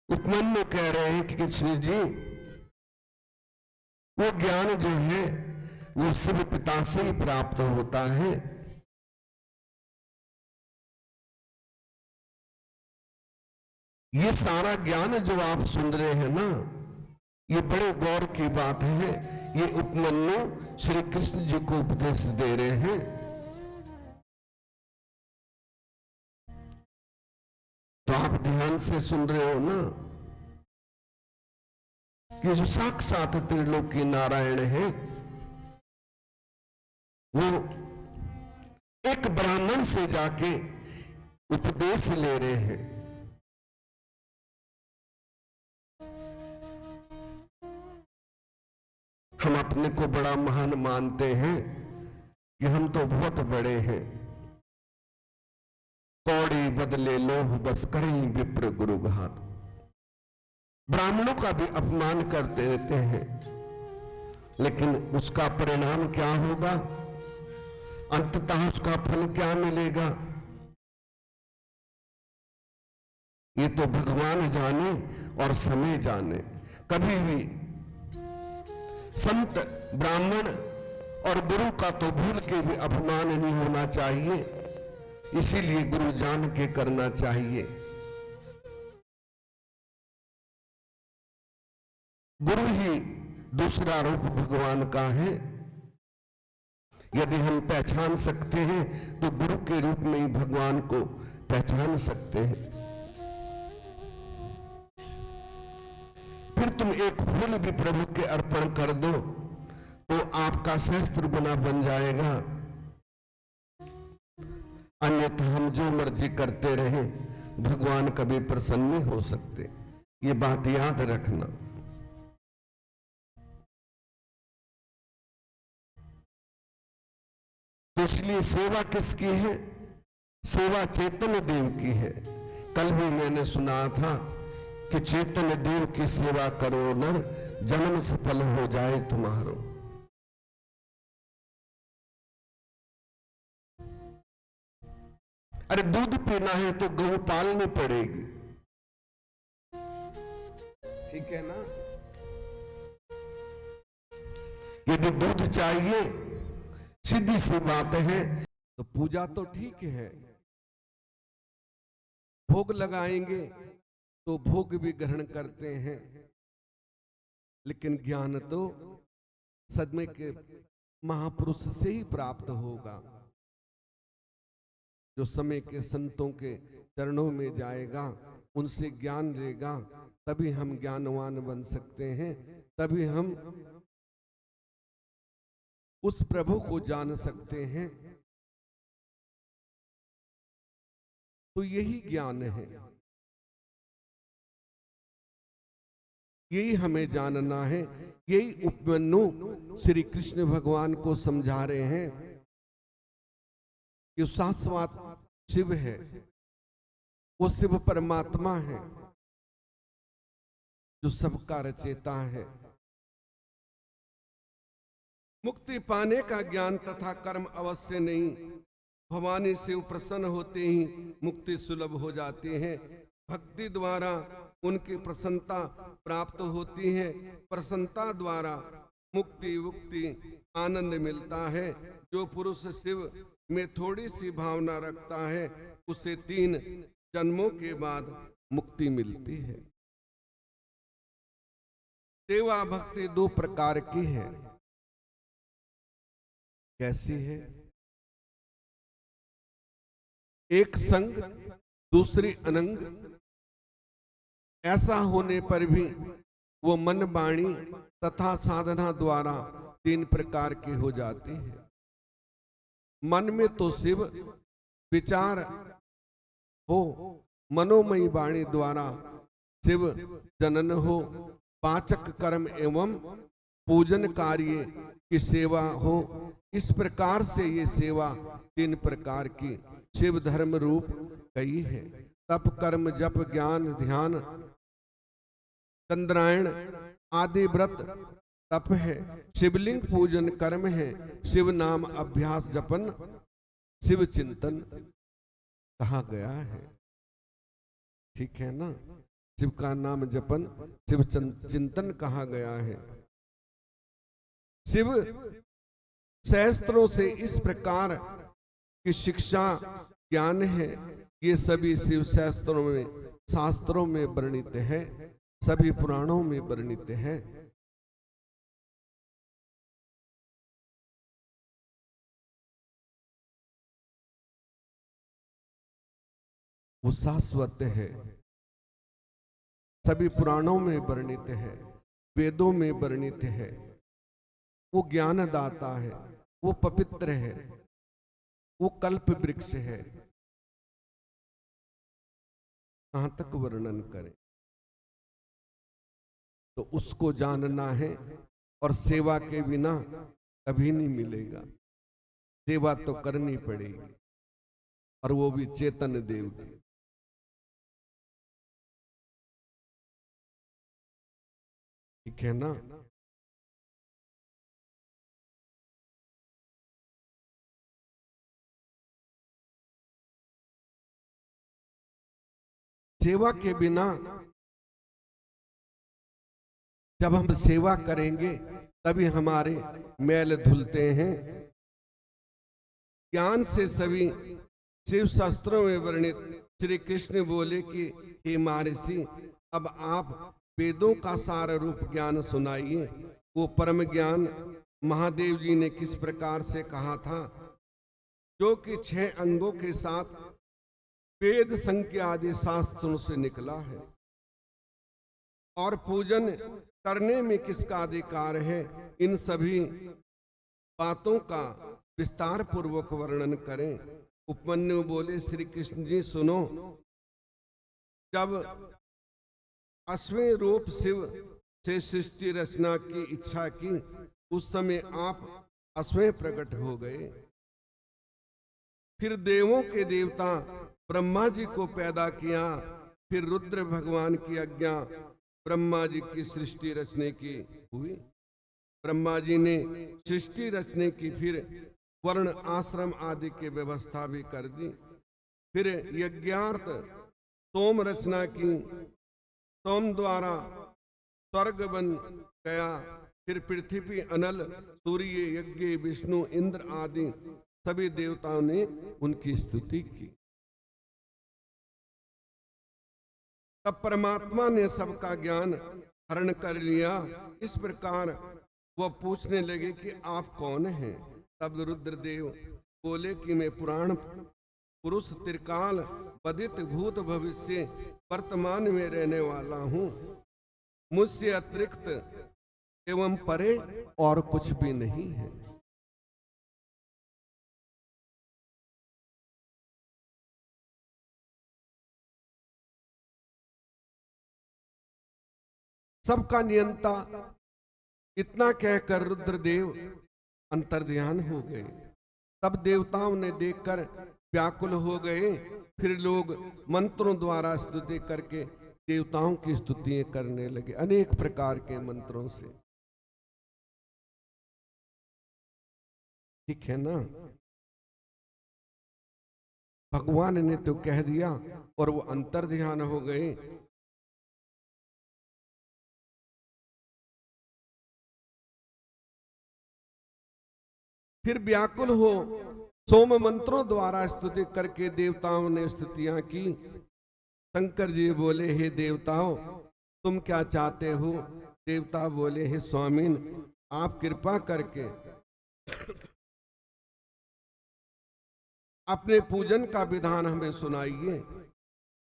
उपमन्यु कह रहे हैं कि कृष्ण जी वो ज्ञान जो है वो शिव पिता से ही प्राप्त होता है। ये सारा ज्ञान जो आप सुन रहे हैं ना, ये बड़े गौर की बात है। ये उपमन्यु श्री कृष्ण जी को उपदेश दे रहे हैं। तो आप ध्यान से सुन रहे हो ना कि जो साक्षात त्रिलोकी नारायण है वो एक ब्राह्मण से जाके उपदेश ले रहे हैं। हम अपने को बड़ा महान मानते हैं कि हम तो बहुत बड़े हैं। कौड़ी बदले लोभ बस करें विप्र गुरु घात। ब्राह्मणों का भी अपमान करते रहते हैं, लेकिन उसका परिणाम क्या होगा, अंततः उसका फल क्या मिलेगा, ये तो भगवान जाने और समय जाने। कभी भी संत ब्राह्मण और गुरु का तो भूल के भी अपमान नहीं होना चाहिए, इसीलिए गुरु जान के करना चाहिए। गुरु ही दूसरा रूप भगवान का है। यदि हम पहचान सकते हैं तो गुरु के रूप में ही भगवान को पहचान सकते हैं। फिर तुम एक फूल भी प्रभु के अर्पण कर दो तो आपका सहस्त्र गुना बन जाएगा। अन्यथा हम जो मर्जी करते रहे, भगवान कभी प्रसन्न नहीं हो सकते। ये बात याद रखना। तो इसलिए सेवा किसकी है? सेवा चैतन्य देव की है। कल भी मैंने सुना था कि चैतन्य देव की सेवा करो नर, जन्म सफल हो जाए तुम्हारो। अरे दूध पीना है तो गौ पालनी पड़ेगी, ठीक है ना। यदि दूध चाहिए, सीधी सी बात है, तो पूजा तो ठीक है, भोग लगाएंगे तो भोग भी ग्रहण करते हैं, लेकिन ज्ञान तो सदमे के महापुरुष से ही प्राप्त होगा। जो समय के संतों के चरणों में जाएगा, उनसे ज्ञान लेगा, तभी हम ज्ञानवान बन सकते हैं, तभी हम उस प्रभु को जान सकते हैं। तो यही ज्ञान है, यही हमें जानना है। यही उपमन्यु श्री कृष्ण भगवान को समझा रहे हैं कि शाश्वत शिव है, वो शिव परमात्मा है जो सबका रचेता है। मुक्ति पाने का ज्ञान तथा कर्म अवश्य नहीं, भवानी शिव प्रसन्न होते ही मुक्ति सुलभ हो जाती है। भक्ति द्वारा उनकी प्रसन्नता प्राप्त होती है, प्रसन्नता द्वारा मुक्ति मुक्ति आनंद मिलता है। जो पुरुष शिव में थोड़ी सी भावना रखता है, उसे 3 जन्मों के बाद मुक्ति मिलती है। सेवा भक्ति 2 प्रकार की है। कैसी है? एक संग, दूसरी अनंग। ऐसा होने पर भी वो मन वाणी तथा साधना द्वारा 3 प्रकार की हो जाती है। मन में तो शिव विचार हो, मनोमयी वाणी द्वारा शिव जनन हो, पाचक कर्म एवं पूजन कार्य की सेवा हो। इस प्रकार से ये सेवा 3 प्रकार की शिव धर्म रूप कही है। तप कर्म जप ज्ञान ध्यान चंद्रायण आदि व्रत तप है। शिवलिंग पूजन कर्म है। शिव नाम अभ्यास जपन शिव चिंतन कहा गया है, ठीक है ना। शिव का नाम जपन शिव चिंतन कहा गया है। शिव शास्त्रों से इस प्रकार की शिक्षा ज्ञान है, ये सभी शिव शास्त्रों में वर्णित है, सभी पुराणों में वर्णित है। वो शाश्वत है, सभी पुराणों में वर्णित है, वेदों में वर्णित है। वो ज्ञानदाता है, वो पवित्र है, वो कल्प वृक्ष है। कहां तक वर्णन करें। तो उसको जानना है और सेवा के बिना कभी नहीं मिलेगा। सेवा तो करनी पड़ेगी, और वो भी चेतन देव की। ठीक है ना? सेवा के बिना, जब हम सेवा करेंगे तभी हमारे मैल धुलते हैं। ज्ञान से सभी शिव शास्त्रों में वर्णित श्री कृष्ण बोले कि हे महर्षि, अब आप वेदों का सार रूप ज्ञान सुनाइए। वो परम ज्ञान महादेव जी ने किस प्रकार से कहा था, जो कि 6 अंगों के साथ वेद संख्या आदि शास्त्रों से निकला है। और पूजन करने में किसका अधिकार है, इन सभी बातों का विस्तार पूर्वक वर्णन करें। उपमन्यु बोले, श्री कृष्ण जी सुनो, जब अश्वें रूप शिव से सृष्टि रचना की इच्छा की, उस समय आप अश्वें प्रकट हो गए। फिर देवों के देवता ब्रह्मा जी को पैदा किया। फिर रुद्र भगवान की आज्ञा ब्रह्मा जी की सृष्टि रचने की हुई। ब्रह्मा जी ने सृष्टि रचने की, फिर वर्ण आश्रम आदि की व्यवस्था भी कर दी। फिर यज्ञार्थ सोम रचना की, सोम द्वारा स्वर्ग बन गया। फिर पृथ्वी, अनल, सूर्य, यज्ञ, विष्णु, इंद्र आदि सभी देवताओं ने उनकी स्तुति की। तब परमात्मा ने सबका ज्ञान हरण कर लिया। इस प्रकार वह पूछने लगे कि आप कौन हैं। तब रुद्रदेव बोले कि मैं पुराण पुरुष, त्रिकाल बदित, भूत भविष्य वर्तमान में रहने वाला हूं। मुझसे अतिरिक्त एवं परे और कुछ भी नहीं है। सबका नियंता इतना कहकर रुद्रदेव अंतर्ध्यान हो गए। तब देवताओं ने देखकर व्याकुल हो गए। फिर लोग मंत्रों द्वारा स्तुति करके देवताओं की स्तुतियां करने लगे, अनेक प्रकार के मंत्रों से। ठीक है ना? भगवान ने तो कह दिया और वो अंतर्ध्यान हो गए। फिर व्याकुल हो सोम मंत्रों द्वारा स्तुति करके देवताओं ने स्तुतियां की। शंकर जी बोले, हे देवताओं, तुम क्या चाहते हो? देवता बोले, हे स्वामीन, आप कृपा करके अपने पूजन का विधान हमें सुनाइए।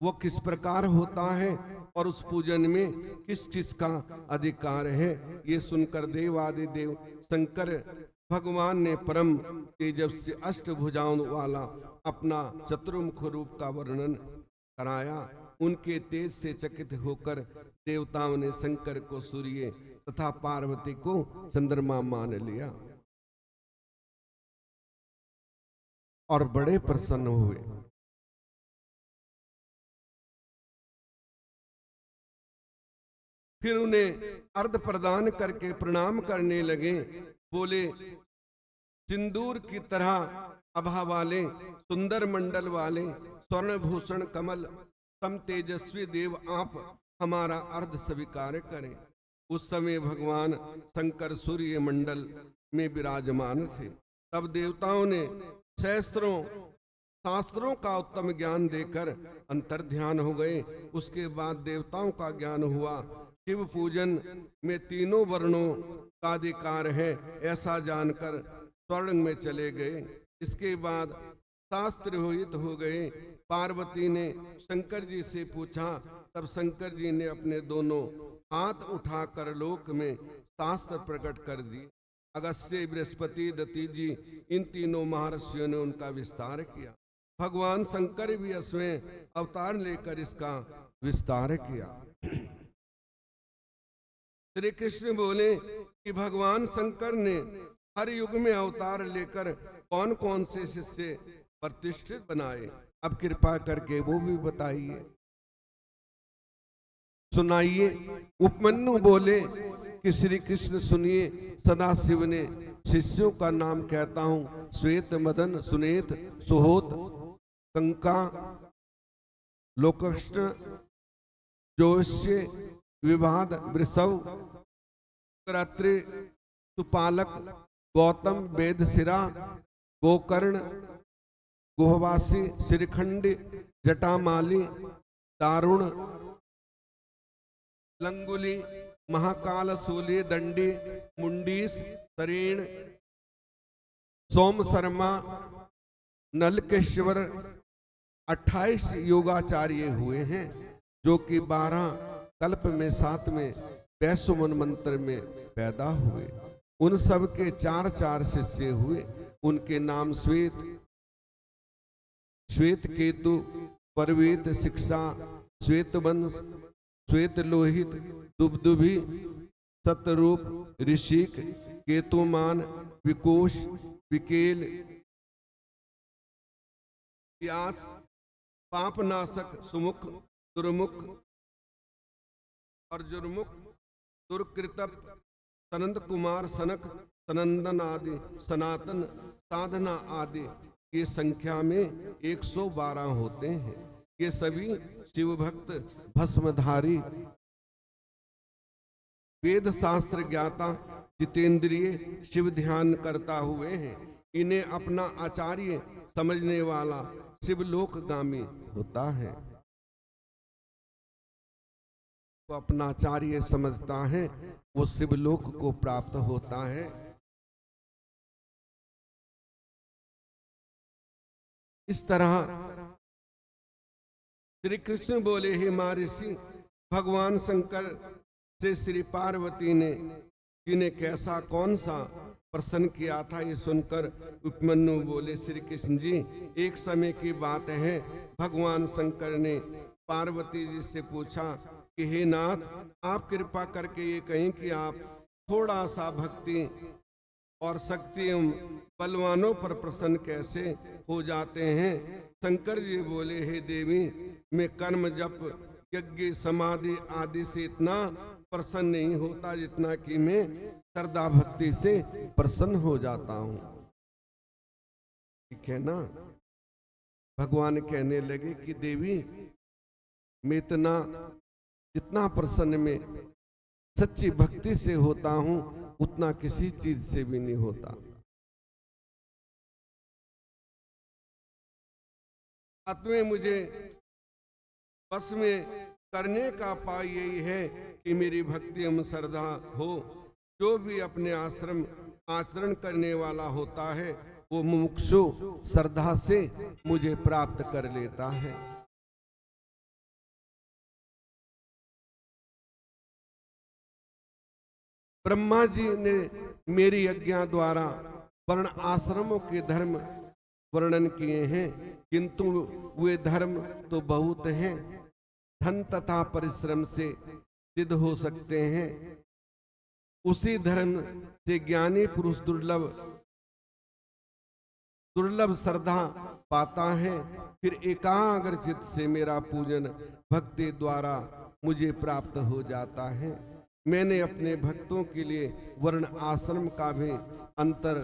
वो किस प्रकार होता है और उस पूजन में किस किस का अधिकार है। ये सुनकर देवादि देव शंकर भगवान ने परम तेजस्वी अष्टभुजाओं वाला अपना चतुर्मुख रूप का वर्णन कराया। उनके तेज से चकित होकर देवताओं ने शंकर को सूर्य तथा पार्वती को चंद्रमा मान लिया और बड़े प्रसन्न हुए। फिर उन्हें अर्घ प्रदान करके प्रणाम करने लगे। बोले, सिंदूर की तरह आभा वाले, सुंदर मंडल वाले, स्वर्ण भूषण कमल सम तेजस्वी देव, आप हमारा अर्घ स्वीकार करें। उस समय भगवान शंकर सूर्य मंडल में विराजमान थे। तब देवताओं ने शास्त्रों का उत्तम ज्ञान देकर अंतर्ध्यान हो गए। उसके बाद देवताओं का ज्ञान हुआ। शिव पूजन में तीनों वर्णों का अधिकार है, ऐसा जानकर स्वर्ग में चले गए। इसके बाद शास्त्र हित हो गए। पार्वती ने शंकर जी से पूछा। तब शंकर जी ने अपने दोनों हाथ उठाकर लोक में शास्त्र प्रकट कर दी। अगस्त्य, बृहस्पति, दती जी, इन तीनों महर्षियों ने उनका विस्तार किया। भगवान शंकर भी इसमें अवतार लेकर इसका विस्तार किया। श्री कृष्ण बोले, कि भगवान शंकर ने हर युग में अवतार लेकर कौन कौन से शिष्य प्रतिष्ठित बनाए, अब कृपा करके वो भी बताइए, सुनाइए। उपमन्यु बोले कि श्री कृष्ण सुनिए, सदाशिव ने शिष्यों का नाम कहता हूं, श्वेत, मदन, सुनेत, सुहोत, कंका, लोकष्ण, जोश्य, विवाद, वृषभ, करात्रि, सुपालक, गौतम, वेदशिरा, गोकर्ण, गुहवासी, श्रीखंडी, जटामाली, दारुण, लंगुली, महाकाल, सूली, दंडी, मुंडीस, तरीण, सोम शर्मा, नलकेश्वर 28 योगाचार्य हुए हैं, जो कि 12 कल्प में 7 में वैश्वमन मंत्र में पैदा हुए। उन सब के 4 शिष्य हुए। उनके नाम श्वेत, श्वेत केतु, परवेत, शिक्षा, श्वेत वंश, श्वेत लोहित, दुबदुभी, सतरूप, ऋषिक, केतुमान, विकोश, विकेल, व्यास, पापनाशक, सुमुख, दुर्मुख, अर्जुनमुख, दुर्कृतप, सनंद कुमार, सनक, सनंदन आदि, सनातन, साधना आदि, ये संख्या में 112 होते हैं। ये सभी शिव भक्त, भस्मधारी, वेद शास्त्र ज्ञाता, जितेंद्रिय, शिव ध्यान करता हुए हैं। इन्हें अपना आचार्य समझने वाला शिवलोकगामी होता है। तो अपना आचार्य समझता है, वो शिवलोक को प्राप्त होता है। इस तरह श्री कृष्ण बोले, हे महर्षि, भगवान शंकर से श्री पार्वती ने जिन्हें कैसा कौन सा प्रसन्न किया था, ये सुनकर उपमन्यु बोले, श्री कृष्ण जी, एक समय की बात है, भगवान शंकर ने पार्वती जी से पूछा कि हे नाथ, आप कृपा करके ये कहें कि आप थोड़ा सा भक्ति और शक्ति बलवानों पर प्रसन्न कैसे हो जाते हैं। शंकर जी बोले, हे देवी, मैं कर्म, जप, यज्ञ, समाधि आदि से इतना प्रसन्न नहीं होता जितना कि मैं श्रद्धा भक्ति से प्रसन्न हो जाता हूं। ठीक है ना। भगवान कहने लगे कि देवी, मैं इतना जितना प्रसन्न में सच्ची भक्ति से होता हूं, उतना किसी चीज से भी नहीं होता। में मुझे बस में करने का उपाय यही है कि मेरी भक्ति एवं श्रद्धा हो। जो भी अपने आचरण करने वाला होता है, वो मुमुक्षु श्रद्धा से मुझे प्राप्त कर लेता है। ब्रह्मा जी ने मेरी आज्ञा द्वारा वर्ण आश्रमों के धर्म वर्णन किए हैं, किंतु वे धर्म तो बहुत हैं, धन तथा परिश्रम से सिद्ध हो सकते हैं। उसी धर्म से ज्ञानी पुरुष दुर्लभ श्रद्धा पाता है। फिर एकाग्र चित्त से मेरा पूजन भक्ति द्वारा मुझे प्राप्त हो जाता है। मैंने अपने भक्तों के लिए वर्ण आश्रम का भी अंतर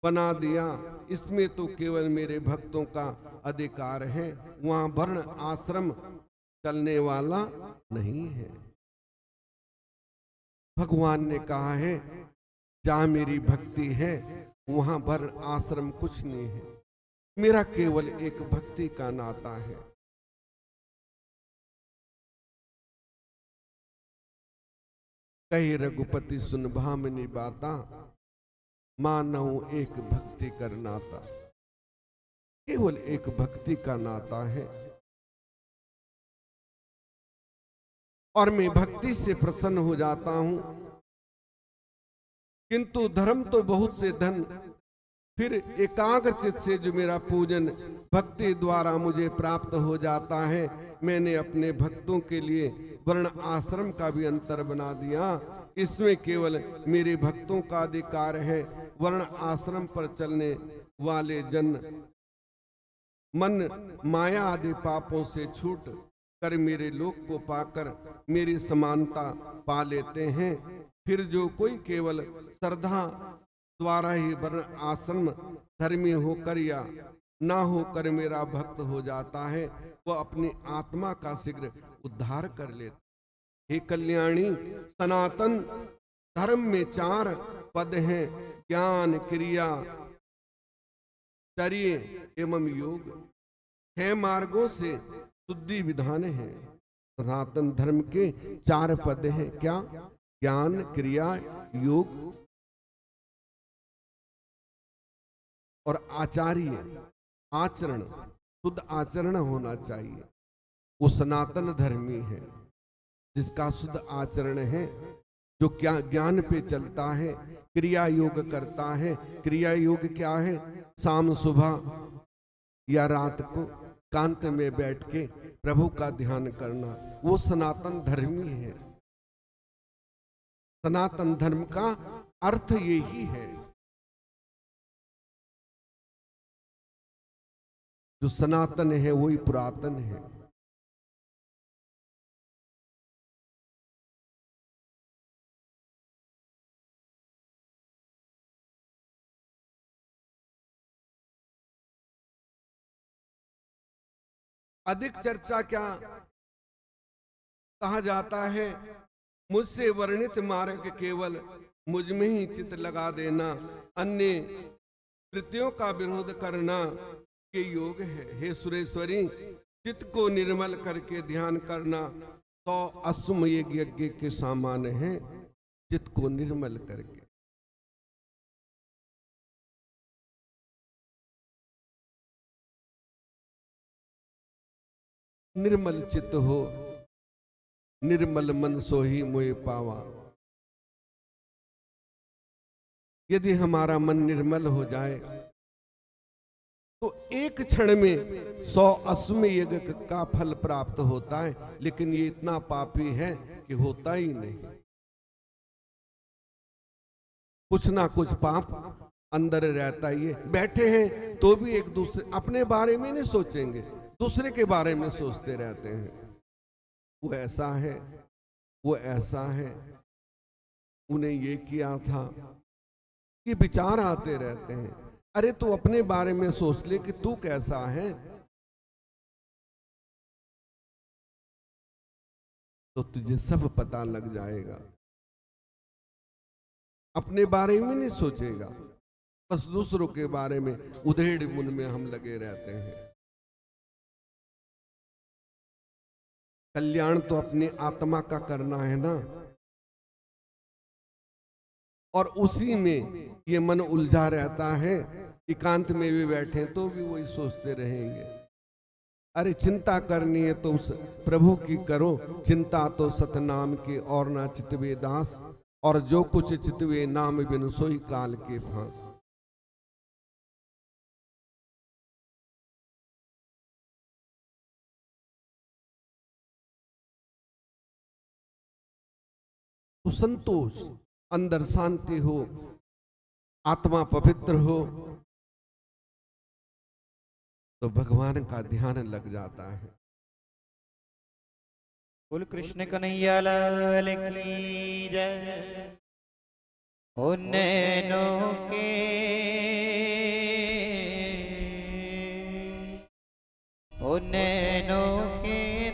बना दिया। इसमें तो केवल मेरे भक्तों का अधिकार है, वहां वर्ण आश्रम चलने वाला नहीं है। भगवान ने कहा है, जहां मेरी भक्ति है वहां वर्ण आश्रम कुछ नहीं है। मेरा केवल एक भक्ति का नाता है। कही रघुपति सुन भामिनी बाता, मानऊ एक भक्ति कर नाता। केवल एक भक्ति का नाता है और मैं भक्ति से प्रसन्न हो जाता हूं। किंतु धर्म तो बहुत से धन, फिर एकाग्र चित्त से जो मेरा पूजन भक्ति द्वारा मुझे प्राप्त हो जाता है। मैंने अपने भक्तों के लिए वर्ण आश्रम का भी अंतर बना दिया। इसमें केवल मेरे भक्तों का अधिकार है। वर्ण आश्रम पर चलने वाले जन मन माया आदि पापों से छूट कर मेरे लोक को पाकर मेरी समानता पा लेते हैं। फिर जो कोई केवल श्रद्धा द्वारा ही वर्ण आश्रम धर्मी होकर या ना होकर मेरा भक्त हो जाता है, वह अपनी आत्मा का शीघ्र उद्धार कर लेता। हे कल्याणी, सनातन धर्म में 4 पद हैं, ज्ञान, क्रिया, चर्य एवं योग। 6 मार्गों से शुद्धि विधान है। सनातन धर्म के 4 पद हैं, क्या? ज्ञान, क्रिया, योग और आचार्य, आचरण। शुद्ध आचरण होना चाहिए, वो सनातन धर्मी है। जिसका शुद्ध आचरण है, जो क्या ज्ञान पे चलता है, क्रिया योग करता है। क्रिया योग क्या है? शाम सुबह या रात को कांत में बैठ के प्रभु का ध्यान करना, वो सनातन धर्मी है। सनातन धर्म का अर्थ यही है। जो सनातन है वही पुरातन है। अधिक चर्चा क्या कहा जाता है? मुझसे वर्णित मार्ग केवल मुझ में ही चित लगा देना, अन्य कृत्यों का विरोध करना के योग है। हे सुरेश्वरी, चित्त को निर्मल करके ध्यान करना 100 अश्वमेध यज्ञ के समान है। चित्त को निर्मल करके निर्मल चित्त हो, निर्मल मन सोही मोए पावा। यदि हमारा मन निर्मल हो जाए तो एक क्षण में 100 अश्वमेध यज्ञ का फल प्राप्त होता है। लेकिन ये इतना पापी है कि होता ही नहीं। कुछ ना कुछ पाप अंदर रहता ही है। बैठे हैं तो भी एक दूसरे अपने बारे में नहीं सोचेंगे, दूसरे के बारे में सोचते रहते हैं। वो ऐसा है, वो ऐसा है, उन्हें ये किया था, ये विचार आते रहते हैं। अरे तू अपने बारे में सोच ले कि तू कैसा है, तो तुझे सब पता लग जाएगा। अपने बारे में नहीं सोचेगा, बस दूसरों के बारे में उधेड़ बुन में हम लगे रहते हैं। कल्याण तो अपनी आत्मा का करना है ना, और उसी में ये मन उलझा रहता है। एकांत में भी बैठे तो भी वही सोचते रहेंगे। अरे चिंता करनी है तो उस प्रभु की करो, चिंता तो सतनाम की और ना चितवे दास, और जो कुछ चितवे नाम बिन सोई काल के फांस। तो संतोष, अंदर शांति हो, आत्मा पवित्र हो, तो भगवान का ध्यान लग जाता है। बोल कृष्ण कन्हैया लाल की जय। ओ नैनों के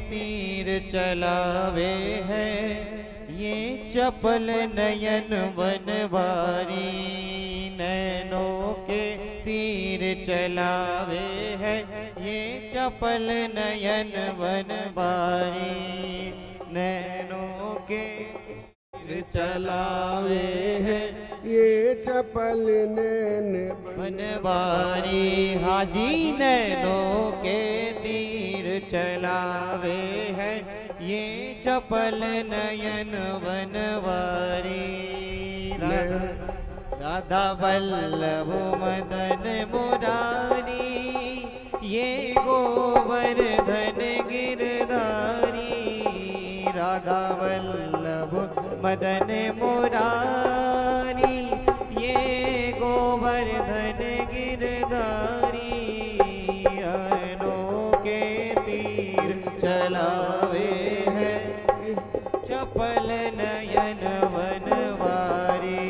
तीर चलावे है, ये चपल नयन बनवारी। नैनों के तीर चलावे है, ये चपल नयन बनवारी। नैनों के तीर चलावे है, ये चपल नैन बनवारी। हाजी नैनों के तीर चलावे है, ये चपल नयन बनवारी। राधा वल्लभ मदन मुरारी, ये गोवर्धन गिरधारी। राधा वल्लभ मदन मुरारी, ये गोवर्धन गिरधारी, अनोखे तीर चलावे है, चपल नयन वनवारी,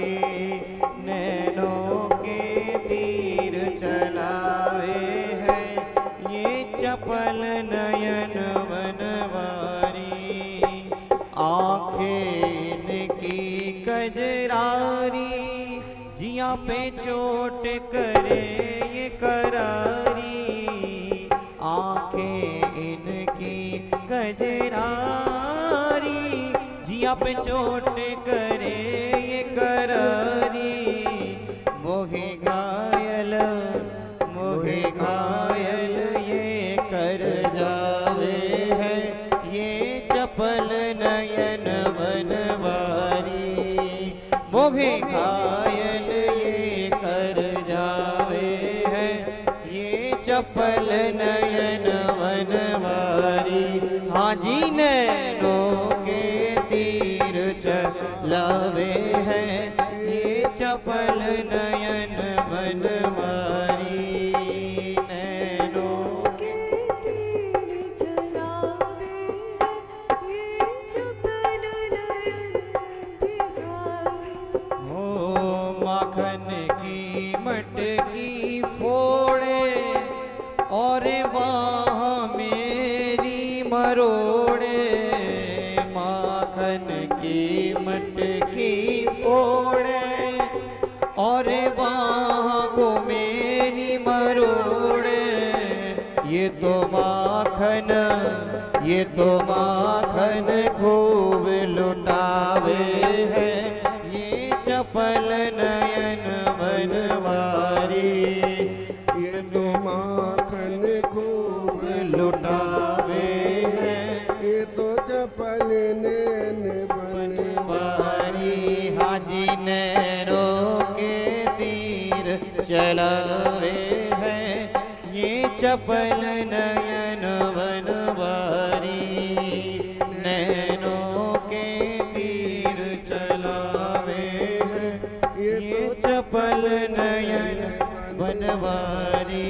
नैनों के तीर चलावे है, ये चपल नयन वनवारी, आंखें इनकी कजरारी, जिया पे चोट करे ये करारी, आंखें इनकी कजरारी, जिया पे चोट करे ये करारी, मोहे घायल ये कर जावे है, ये चपल नयन वनवारी, मोहे घायल ये कर जावे है, ये चपल नयन वनवारी, हाँ जी नैनों के तीर चलावे है, ये चपल नयन वनवारी, नैनों के तीर चलावे है, ये चपल नयन बिहारी। हो माखन की मटकी फोड़े, और वहाँ मेरी मरोड़े, माखन की मटकी फोड़े, और वहाँ को मेरी मरोड़े, ये तो माखन खूब लुटावे है, ये चपल नयन वनवारी, ये तो माखन खूब लुटावे है, ये तो चपल नैन बनवारी। वारी, हाजी नैनों के तीर चलावे है, ये चपल नयन वनवारी, नैनों के तीर चलावे है, ये चपल नयन वनवारी,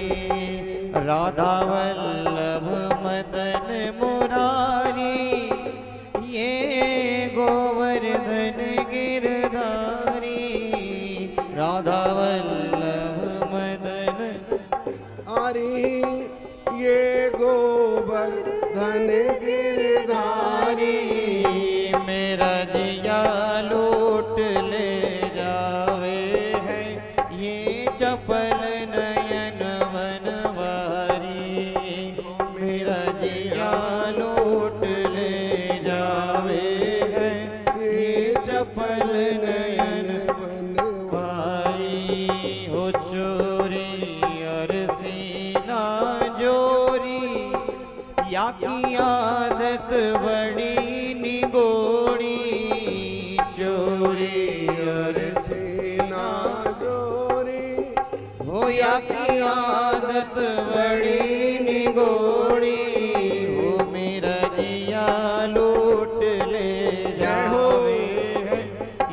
राधा वल्लभ मदन मुरारी, ये गोवर्धन गिरधारी, राधा वल्लभ मदन, अरे ये गोवर्धन गिरधारी, मेरा जिया लूट ले जावे है, ये चपल नयन वनवारी, मेरा जिया लूट ले जावे है, ये चपल नयन बनवारी। हो चोरी और सीना जोरी, या की आदत बड़ी निगोड़ी, चोरी और सीना जोरी, हो या की आदत बड़ी निगोड़ी, हो मेरा जिया लूट ले जावे है,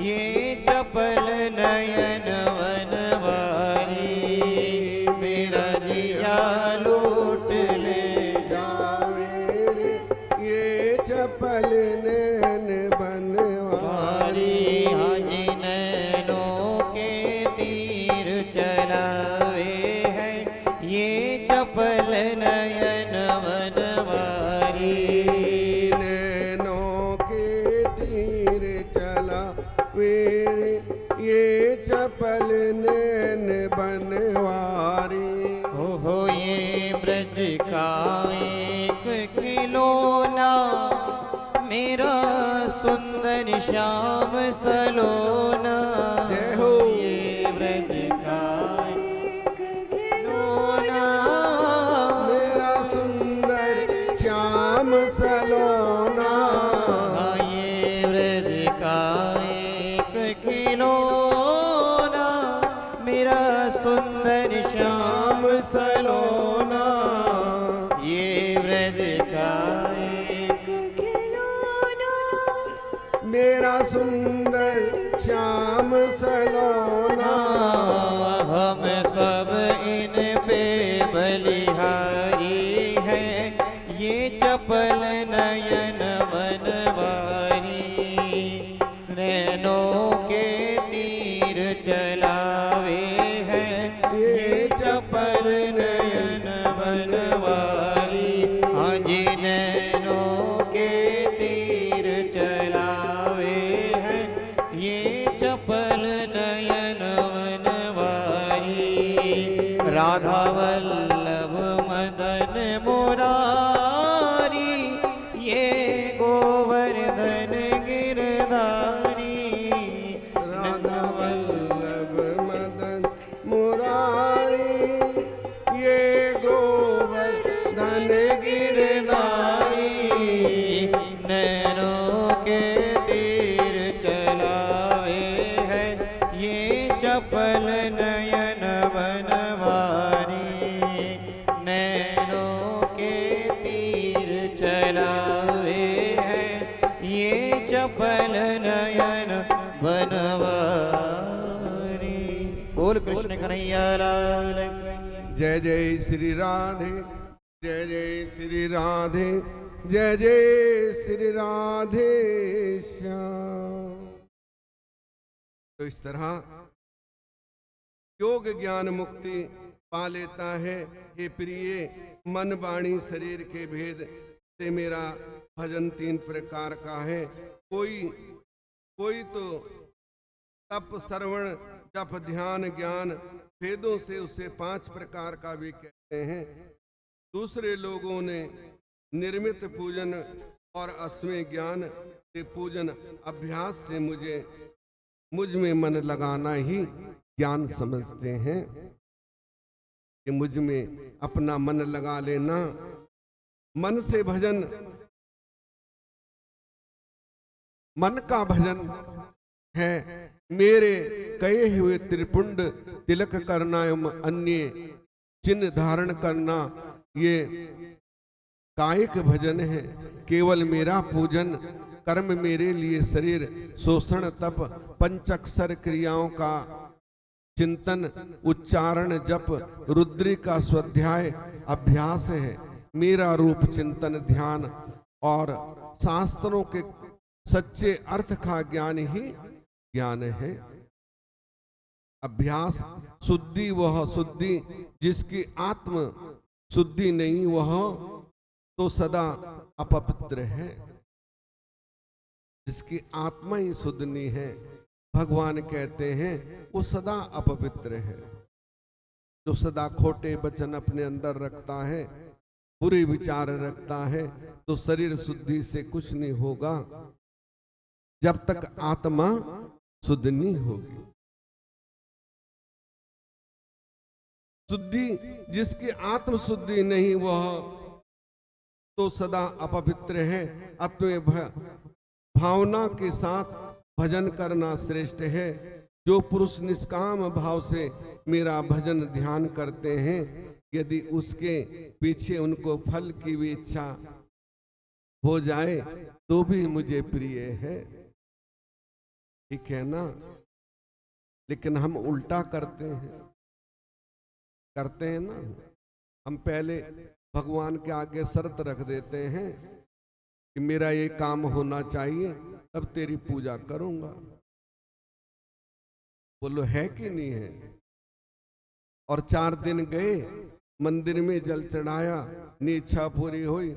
ये चपल नयन वनवारी, मेरा जिया लूट ले जावे रे, ये चपल नैन बनवारी। हाजी नैनों के तीर चलावे है, ये चपल नयन वनवारी, नैनों के तीर चला वे, ये चपल नैन बनवारी। हो ये ब्रज का एक खिलौना, मेरा सुंदर श्याम सलोना, जय हो। ये ब्रज का एक खिलौना, मेरा सुंदर श्याम सलोना, ये ब्रज का एक खिलौना, मेरा सुंदर श्याम सलोना, ये ब्रज का एक खिलौना, मेरा मेरा सुंदर श्याम सलोना, हम सब इन पे बलिहारी हैं, ये चपल नयन बनवारी, नैनों के तीर चलावे हैं, ये चपल नयन बनवारी। हाँ जी, नैनों के तीर चलावे हैं, ये चपल नयन बनवारी। राधा वल्लभ मदन मुरारी, ये गोवर्धन गिरधारी। राधा वल्लभ मदन मुरारी, ये गोवर्धन गिरधारी। नैनों के तीर चलावे हैं, ये चपल नयन बनवारी। नैनों के तीर चलावे हैं, ये चपल नयन बनवारी। बोल कृष्ण कन्हैया लाल की। जय जय श्री राधे, जय जय श्री राधे, जय जय श्री राधे श्याम। तो इस तरह योग ज्ञान मुक्ति पा लेता है। हे प्रिय, मन वाणी शरीर के भेद से मेरा भजन 3 प्रकार का है। कोई तो तप श्रवण जप ध्यान ज्ञान भेदों से उसे 5 प्रकार का भी कहते हैं। दूसरे लोगों ने निर्मित पूजन और अस्मय ज्ञान से पूजन अभ्यास से मुझ में मन लगाना ही ज्ञान समझते हैं। कि मुझ में अपना मन लगा लेना, मन से भजन, मन का भजन है। मेरे कहे हुए त्रिपुंड तिलक करना एवं अन्य चिन्ह धारण करना, ये कायिक भजन है। केवल मेरा पूजन कर्म, मेरे लिए शरीर शोषण तप पंचअक्षर क्रियाओं का चिंतन उच्चारण जप रुद्री का स्वाध्याय अभ्यास है। मेरा रूप चिंतन ध्यान और शास्त्रों के सच्चे अर्थ का ज्ञान ही ज्ञान है। अभ्यास शुद्धि, वह शुद्धि जिसकी आत्म शुद्धि नहीं, वह तो सदा अपवित्र है। जिसकी आत्मा ही शुद्ध नहीं है, भगवान कहते हैं वो सदा अपवित्र है। जो सदा खोटे वचन अपने अंदर रखता है, बुरे विचार रखता है, तो शरीर शुद्धि से कुछ नहीं होगा जब तक आत्मा शुद्ध नहीं होगी। शुद्धि जिसकी आत्म शुद्धि नहीं, वह तो सदा अपवित्र है। अतएव भावना के साथ भजन करना श्रेष्ठ है। जो पुरुष निष्काम भाव से मेरा भजन ध्यान करते हैं, यदि उसके पीछे उनको फल की भी इच्छा हो जाए तो भी मुझे प्रिय है। ठीक है ना? लेकिन हम उल्टा करते हैं ना। हम पहले भगवान के आगे शर्त रख देते हैं कि मेरा ये काम होना चाहिए, तब तेरी पूजा करूंगा। बोलो है कि नहीं है? और 4 दिन गए, मंदिर में जल चढ़ाया, नी इच्छा पूरी हुई,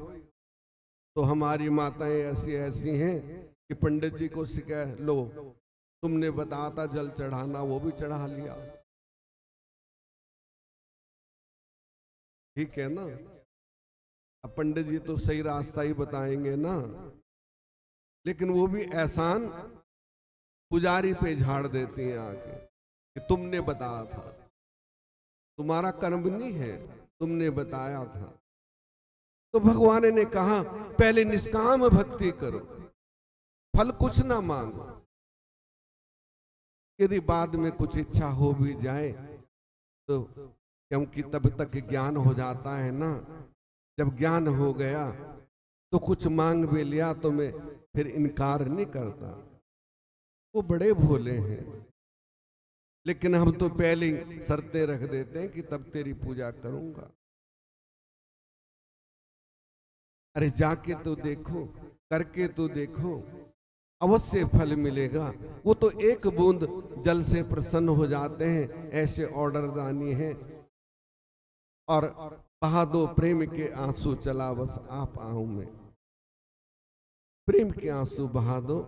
तो हमारी माताएं ऐसी ऐसी हैं कि पंडित जी को शिकायत, लो तुमने बताया था जल चढ़ाना, वो भी चढ़ा लिया। ठीक है ना? अब पंडित जी तो सही रास्ता ही बताएंगे ना, लेकिन वो भी एहसान पुजारी पे झाड़ देती हैं आके कि तुमने बताया था, तुम्हारा कर्म नहीं है, तुमने बताया था। तो भगवान ने कहा पहले निष्काम भक्ति करो, फल कुछ ना मांगो। यदि बाद में कुछ इच्छा हो भी जाए तो, क्योंकि तब तक ज्ञान हो जाता है ना। जब ज्ञान हो गया तो कुछ मांग भी लिया तो मैं फिर इनकार नहीं करता। वो बड़े भोले हैं, लेकिन हम तो पहले ही शर्तें रख देते हैं कि तब तेरी पूजा करूंगा। अरे जाके तो देखो, करके तो देखो, अवश्य फल मिलेगा। वो तो एक बूंद जल से प्रसन्न हो जाते हैं, ऐसे ऑर्डर दानी है। और बहा दो प्रेम के आंसू, चला बस आप आऊं मैं। प्रेम के आंसू बहा दो।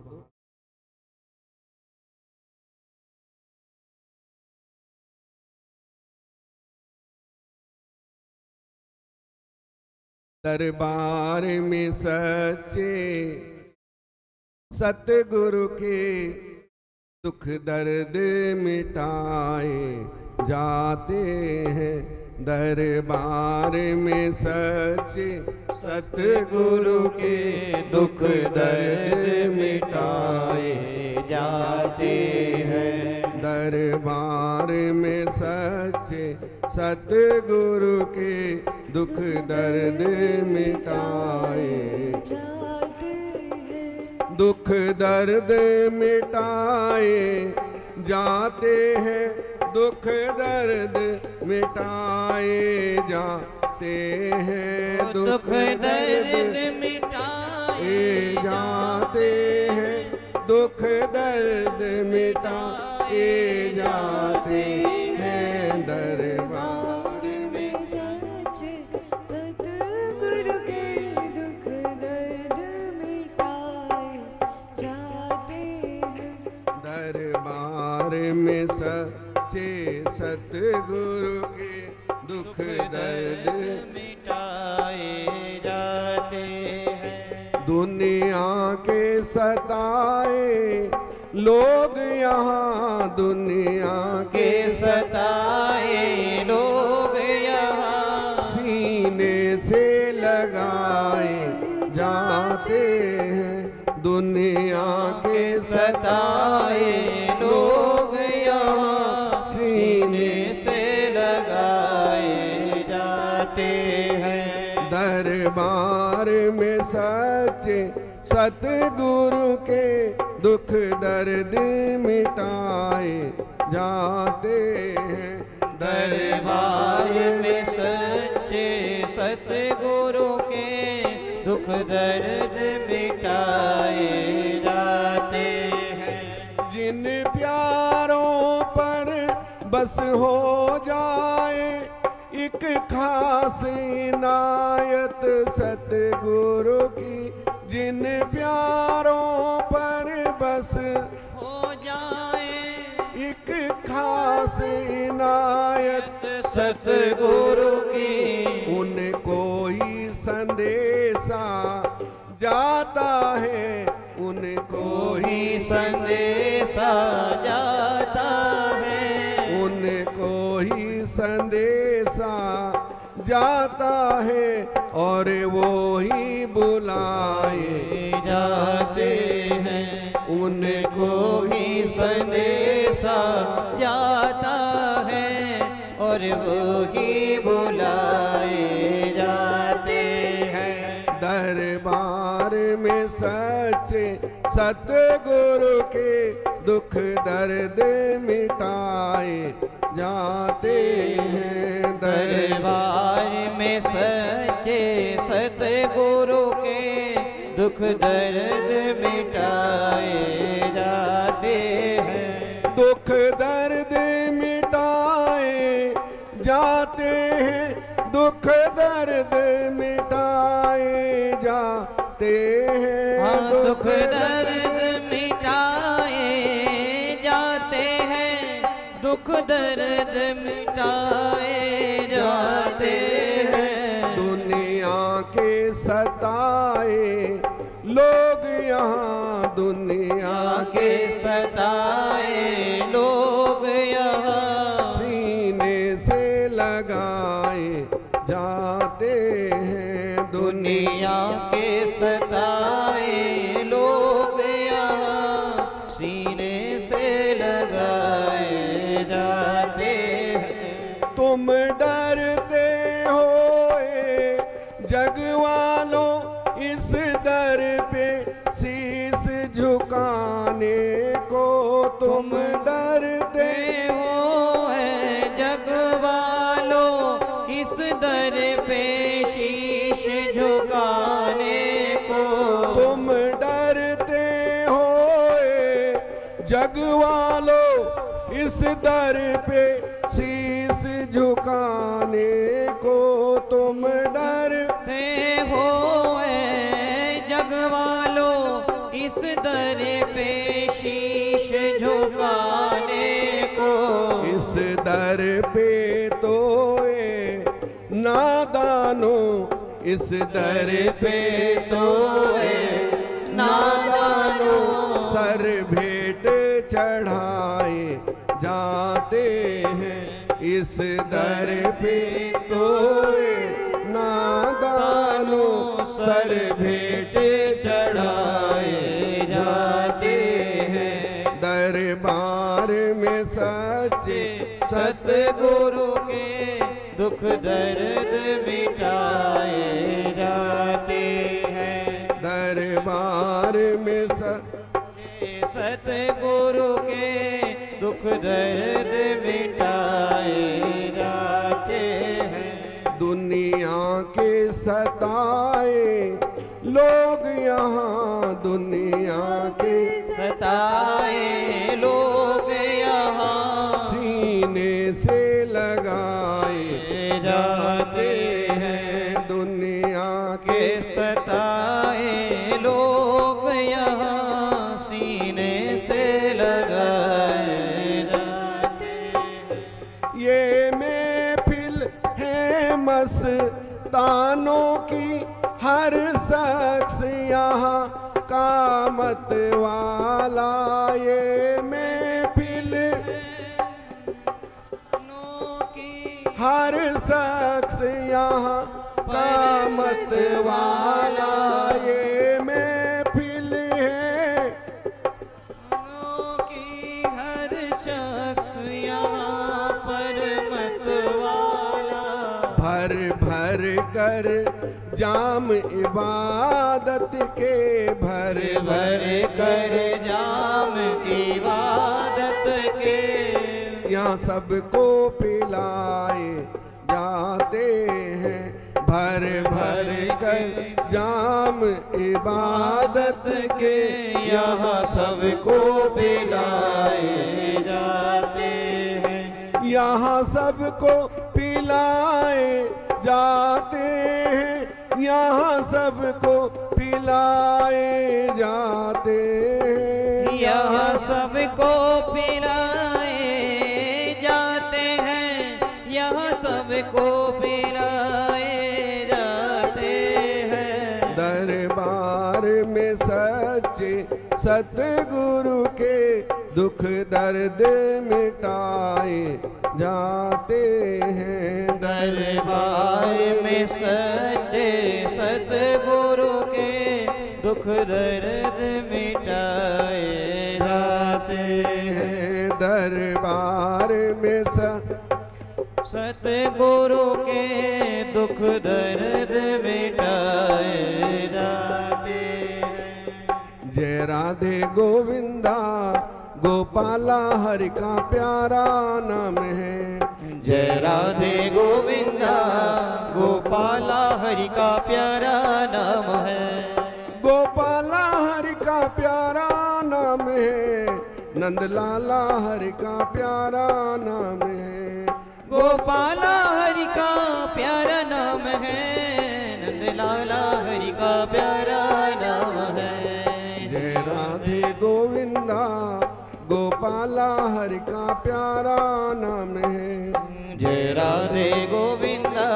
दरबार में सच्चे सतगुरु के दुख दर्द मिटाए जाते हैं। दरबार में सच्चे सतगुरु के दुख दर्द मिटाए जाते हैं। दरबार में सच्चे सतगुरु के दुख दर्द मिटाए जाते हैं। दुख दर्द मिटाए जाते हैं। दुख दर्द मिटाए जाते हैं। दुख दर्द मिटाए जाते हैं। दुख दर्द मिटाए जाते हैं। दरबार में सच्चे सतगुरु के दुख दर्द मिटाए जाते हैं। दरबार में सच्चे सतगुरु के दुख दर्द मिटाए जाते हैं। दुनिया के सताए लोग यहाँ, दुनिया के सताए लोग यहाँ सीने से लगाए जाते हैं। दुनिया के सताए लोग यहाँ सीने से लगाए जाते हैं। दरबार में सच्चे सतगुरु के दुख दर्द मिटाए जाते हैं। दरबार में सच्चे सतगुरु के दुख दर्द मिटाए जाते हैं। जिन प्यारों पर बस हो जाए एक खास इनायत सतगुरु की, जिन प्यारों पर बस हो जाए एक खास इनायत सतगुरु की, उनको ही संदेशा जाता है। उनको ही संदेशा जाता है। उनको ही संदेशा जाता है और वो ही बुलाए जाते हैं। उनको ही संदेशा जाता है और वो ही बुलाए जाते हैं। दरबार में सच्चे सतगुरु के दुख दर्द मिटाए जाते हैं। दरबार में सच्चे सतगुरु के दुख दर्द मिटाए जाते हैं। दुख दर्द मिटाए जाते हैं। दुख दर्द मिटाए जाते हैं। दुख दर्द मिटाए जाते हैं। दुख दर्द मिटाए जाते हैं। दुनिया के सताए लोग यहाँ, दुनिया के सताए लोग यहाँ सीने से लगाए जाते हैं। दुनिया के सताए लोग यहाँ सीने से लगाए जाते हैं। तुम डरते हो जग वालों इस दर पे शीश झुकाने को, तुम डरते हो है जग वालों इस दर पे शीश झुकाने को। तुम डरते हो जग वालों इस दर पे शीश झुकाने को। तुम डरते हो जग वालों इस दर पे शीश झुकाने को। इस दर पे तो ये नादानों, इस दर पे तो ये नादानों सर भेंट चढ़ाए जाते हैं। इस दर पे तो ये नादानों सर भेंट चढ़ाए जाते हैं। दरबार में सच्चे सतगुरु के दुख दर्द मिटाए जाते हैं। दरबार में सतगुरु के दुख दर्द मिटाए जाते हैं। दुनिया के सताए लोग यहाँ, दुनिया के सताए लोग यहाँ सीने से लगाए जाते हैं। दुनिया के सताए लोग यहाँ सीने से लगाए जाते हैं। ये महफिल है मस्तानों की, हर शख्स यहाँ का मत वाला। ये महफिल हर शख्स यहाँ का मत वाला। ये महफिल है की हर शख्स यहाँ पर मत वाला। भर भर कर जाम इबादत के, भर भर कर जाम इबादत के। यहाँ सबको पिलाए जाते हैं। भर भर कर जाम इबादत के, यहाँ सबको पिलाए जाते हैं। यहाँ सबको पिलाए जाते हैं। यहाँ सबको पिलाए जाते हैं। यहाँ सबको पिलाए जाते हैं। यहाँ सबको पिलाए जाते हैं। दरबार में सच्चे सतगुरु के दुख दर्द मिटाए जाते हैं। दरबार में सच्चे सतगुरु के दुख दर्द मिटाए जाते हैं। दरबार में सतगुरु के दुख दर्द मिटाए जाते हैं। जय राधे गोविंदा गोपाला हरि का प्यारा नाम है। जय राधे गोविंदा गोपाला हरि का प्यारा नाम है। गोपाला हरि का प्यारा नाम है। नंदलाला हरि का प्यारा नाम है। गोपाला हरि का प्यारा नाम है। नंदलाला हरि का प्यारा नाम है। जय राधे गोविंदा गोपाला हरि का प्यारा नाम है। जय राधे गोविंदा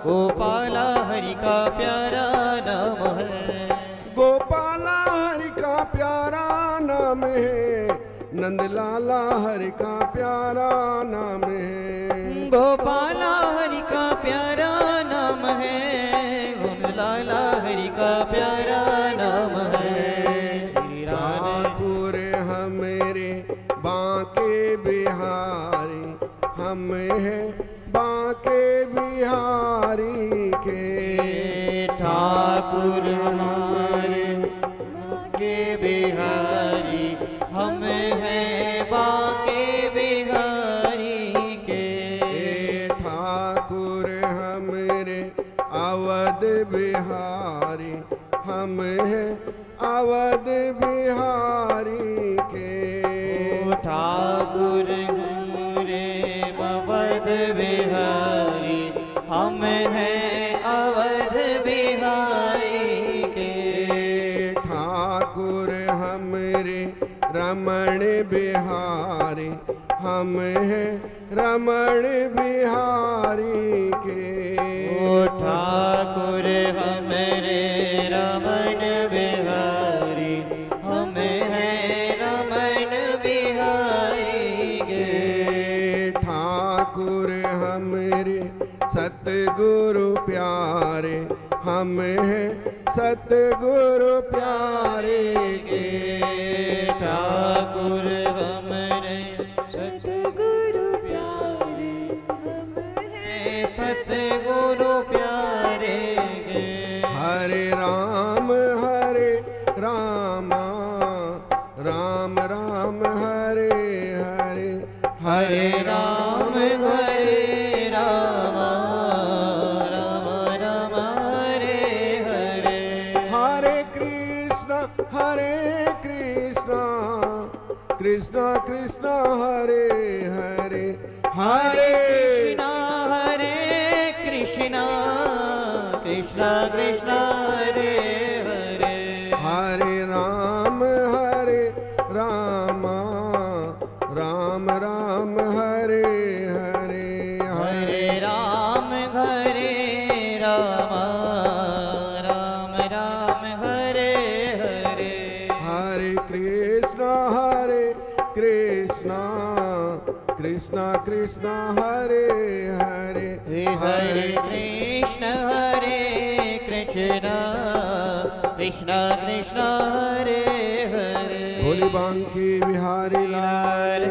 गोपाला हरि का प्यारा नाम है। गोपाला हरि का प्यारा नाम है। नंदलाला हरि का प्यारा नाम है। गोपाला हरि का प्यारा नाम है। नंदलाला हरि का प्यारा नाम है। श्री राधे ठाकुर हमरे बांके बिहारी, हम हैं बांके बिहारी के। ठाकुर हमारे के बिहारी हम हैं ठाकुर हमरे अवध बिहारी, हम हैं अवध बिहारी के। ठाकुर हमरे अवध बिहारी, हम हैं अवध बिहारी के। ठाकुर हमरे रमण बिहारी, हम हैं रमण बिहारी के। ठाकुर हमरे रमण बिहारी, हम हैं रमण बिहारी के। ठाकुर हमरे सतगुरु प्यारे, हम हैं सतगुरु प्यारे के। ठाकुर हमरे सतगुरु प्यारे, हम हैं सतगुरु प्यारे गे। हरे राम रामा, राम राम हरे हरे, हरे राम राम राम हरे हरे। हरे कृष्ण कृष्ण कृष्ण हरे हरे, हरे कृष्णा कृष्णा कृष्णा हरे हरे। हरे राम राम राम हरे हरे, हरे राम राम राम हरे हरे। हरे कृष्ण कृष्ण कृष्ण हरे हरे, हरे कृष्ण कृष्ण कृष्ण हरे हरे। भोले बांके बिहारी लाल।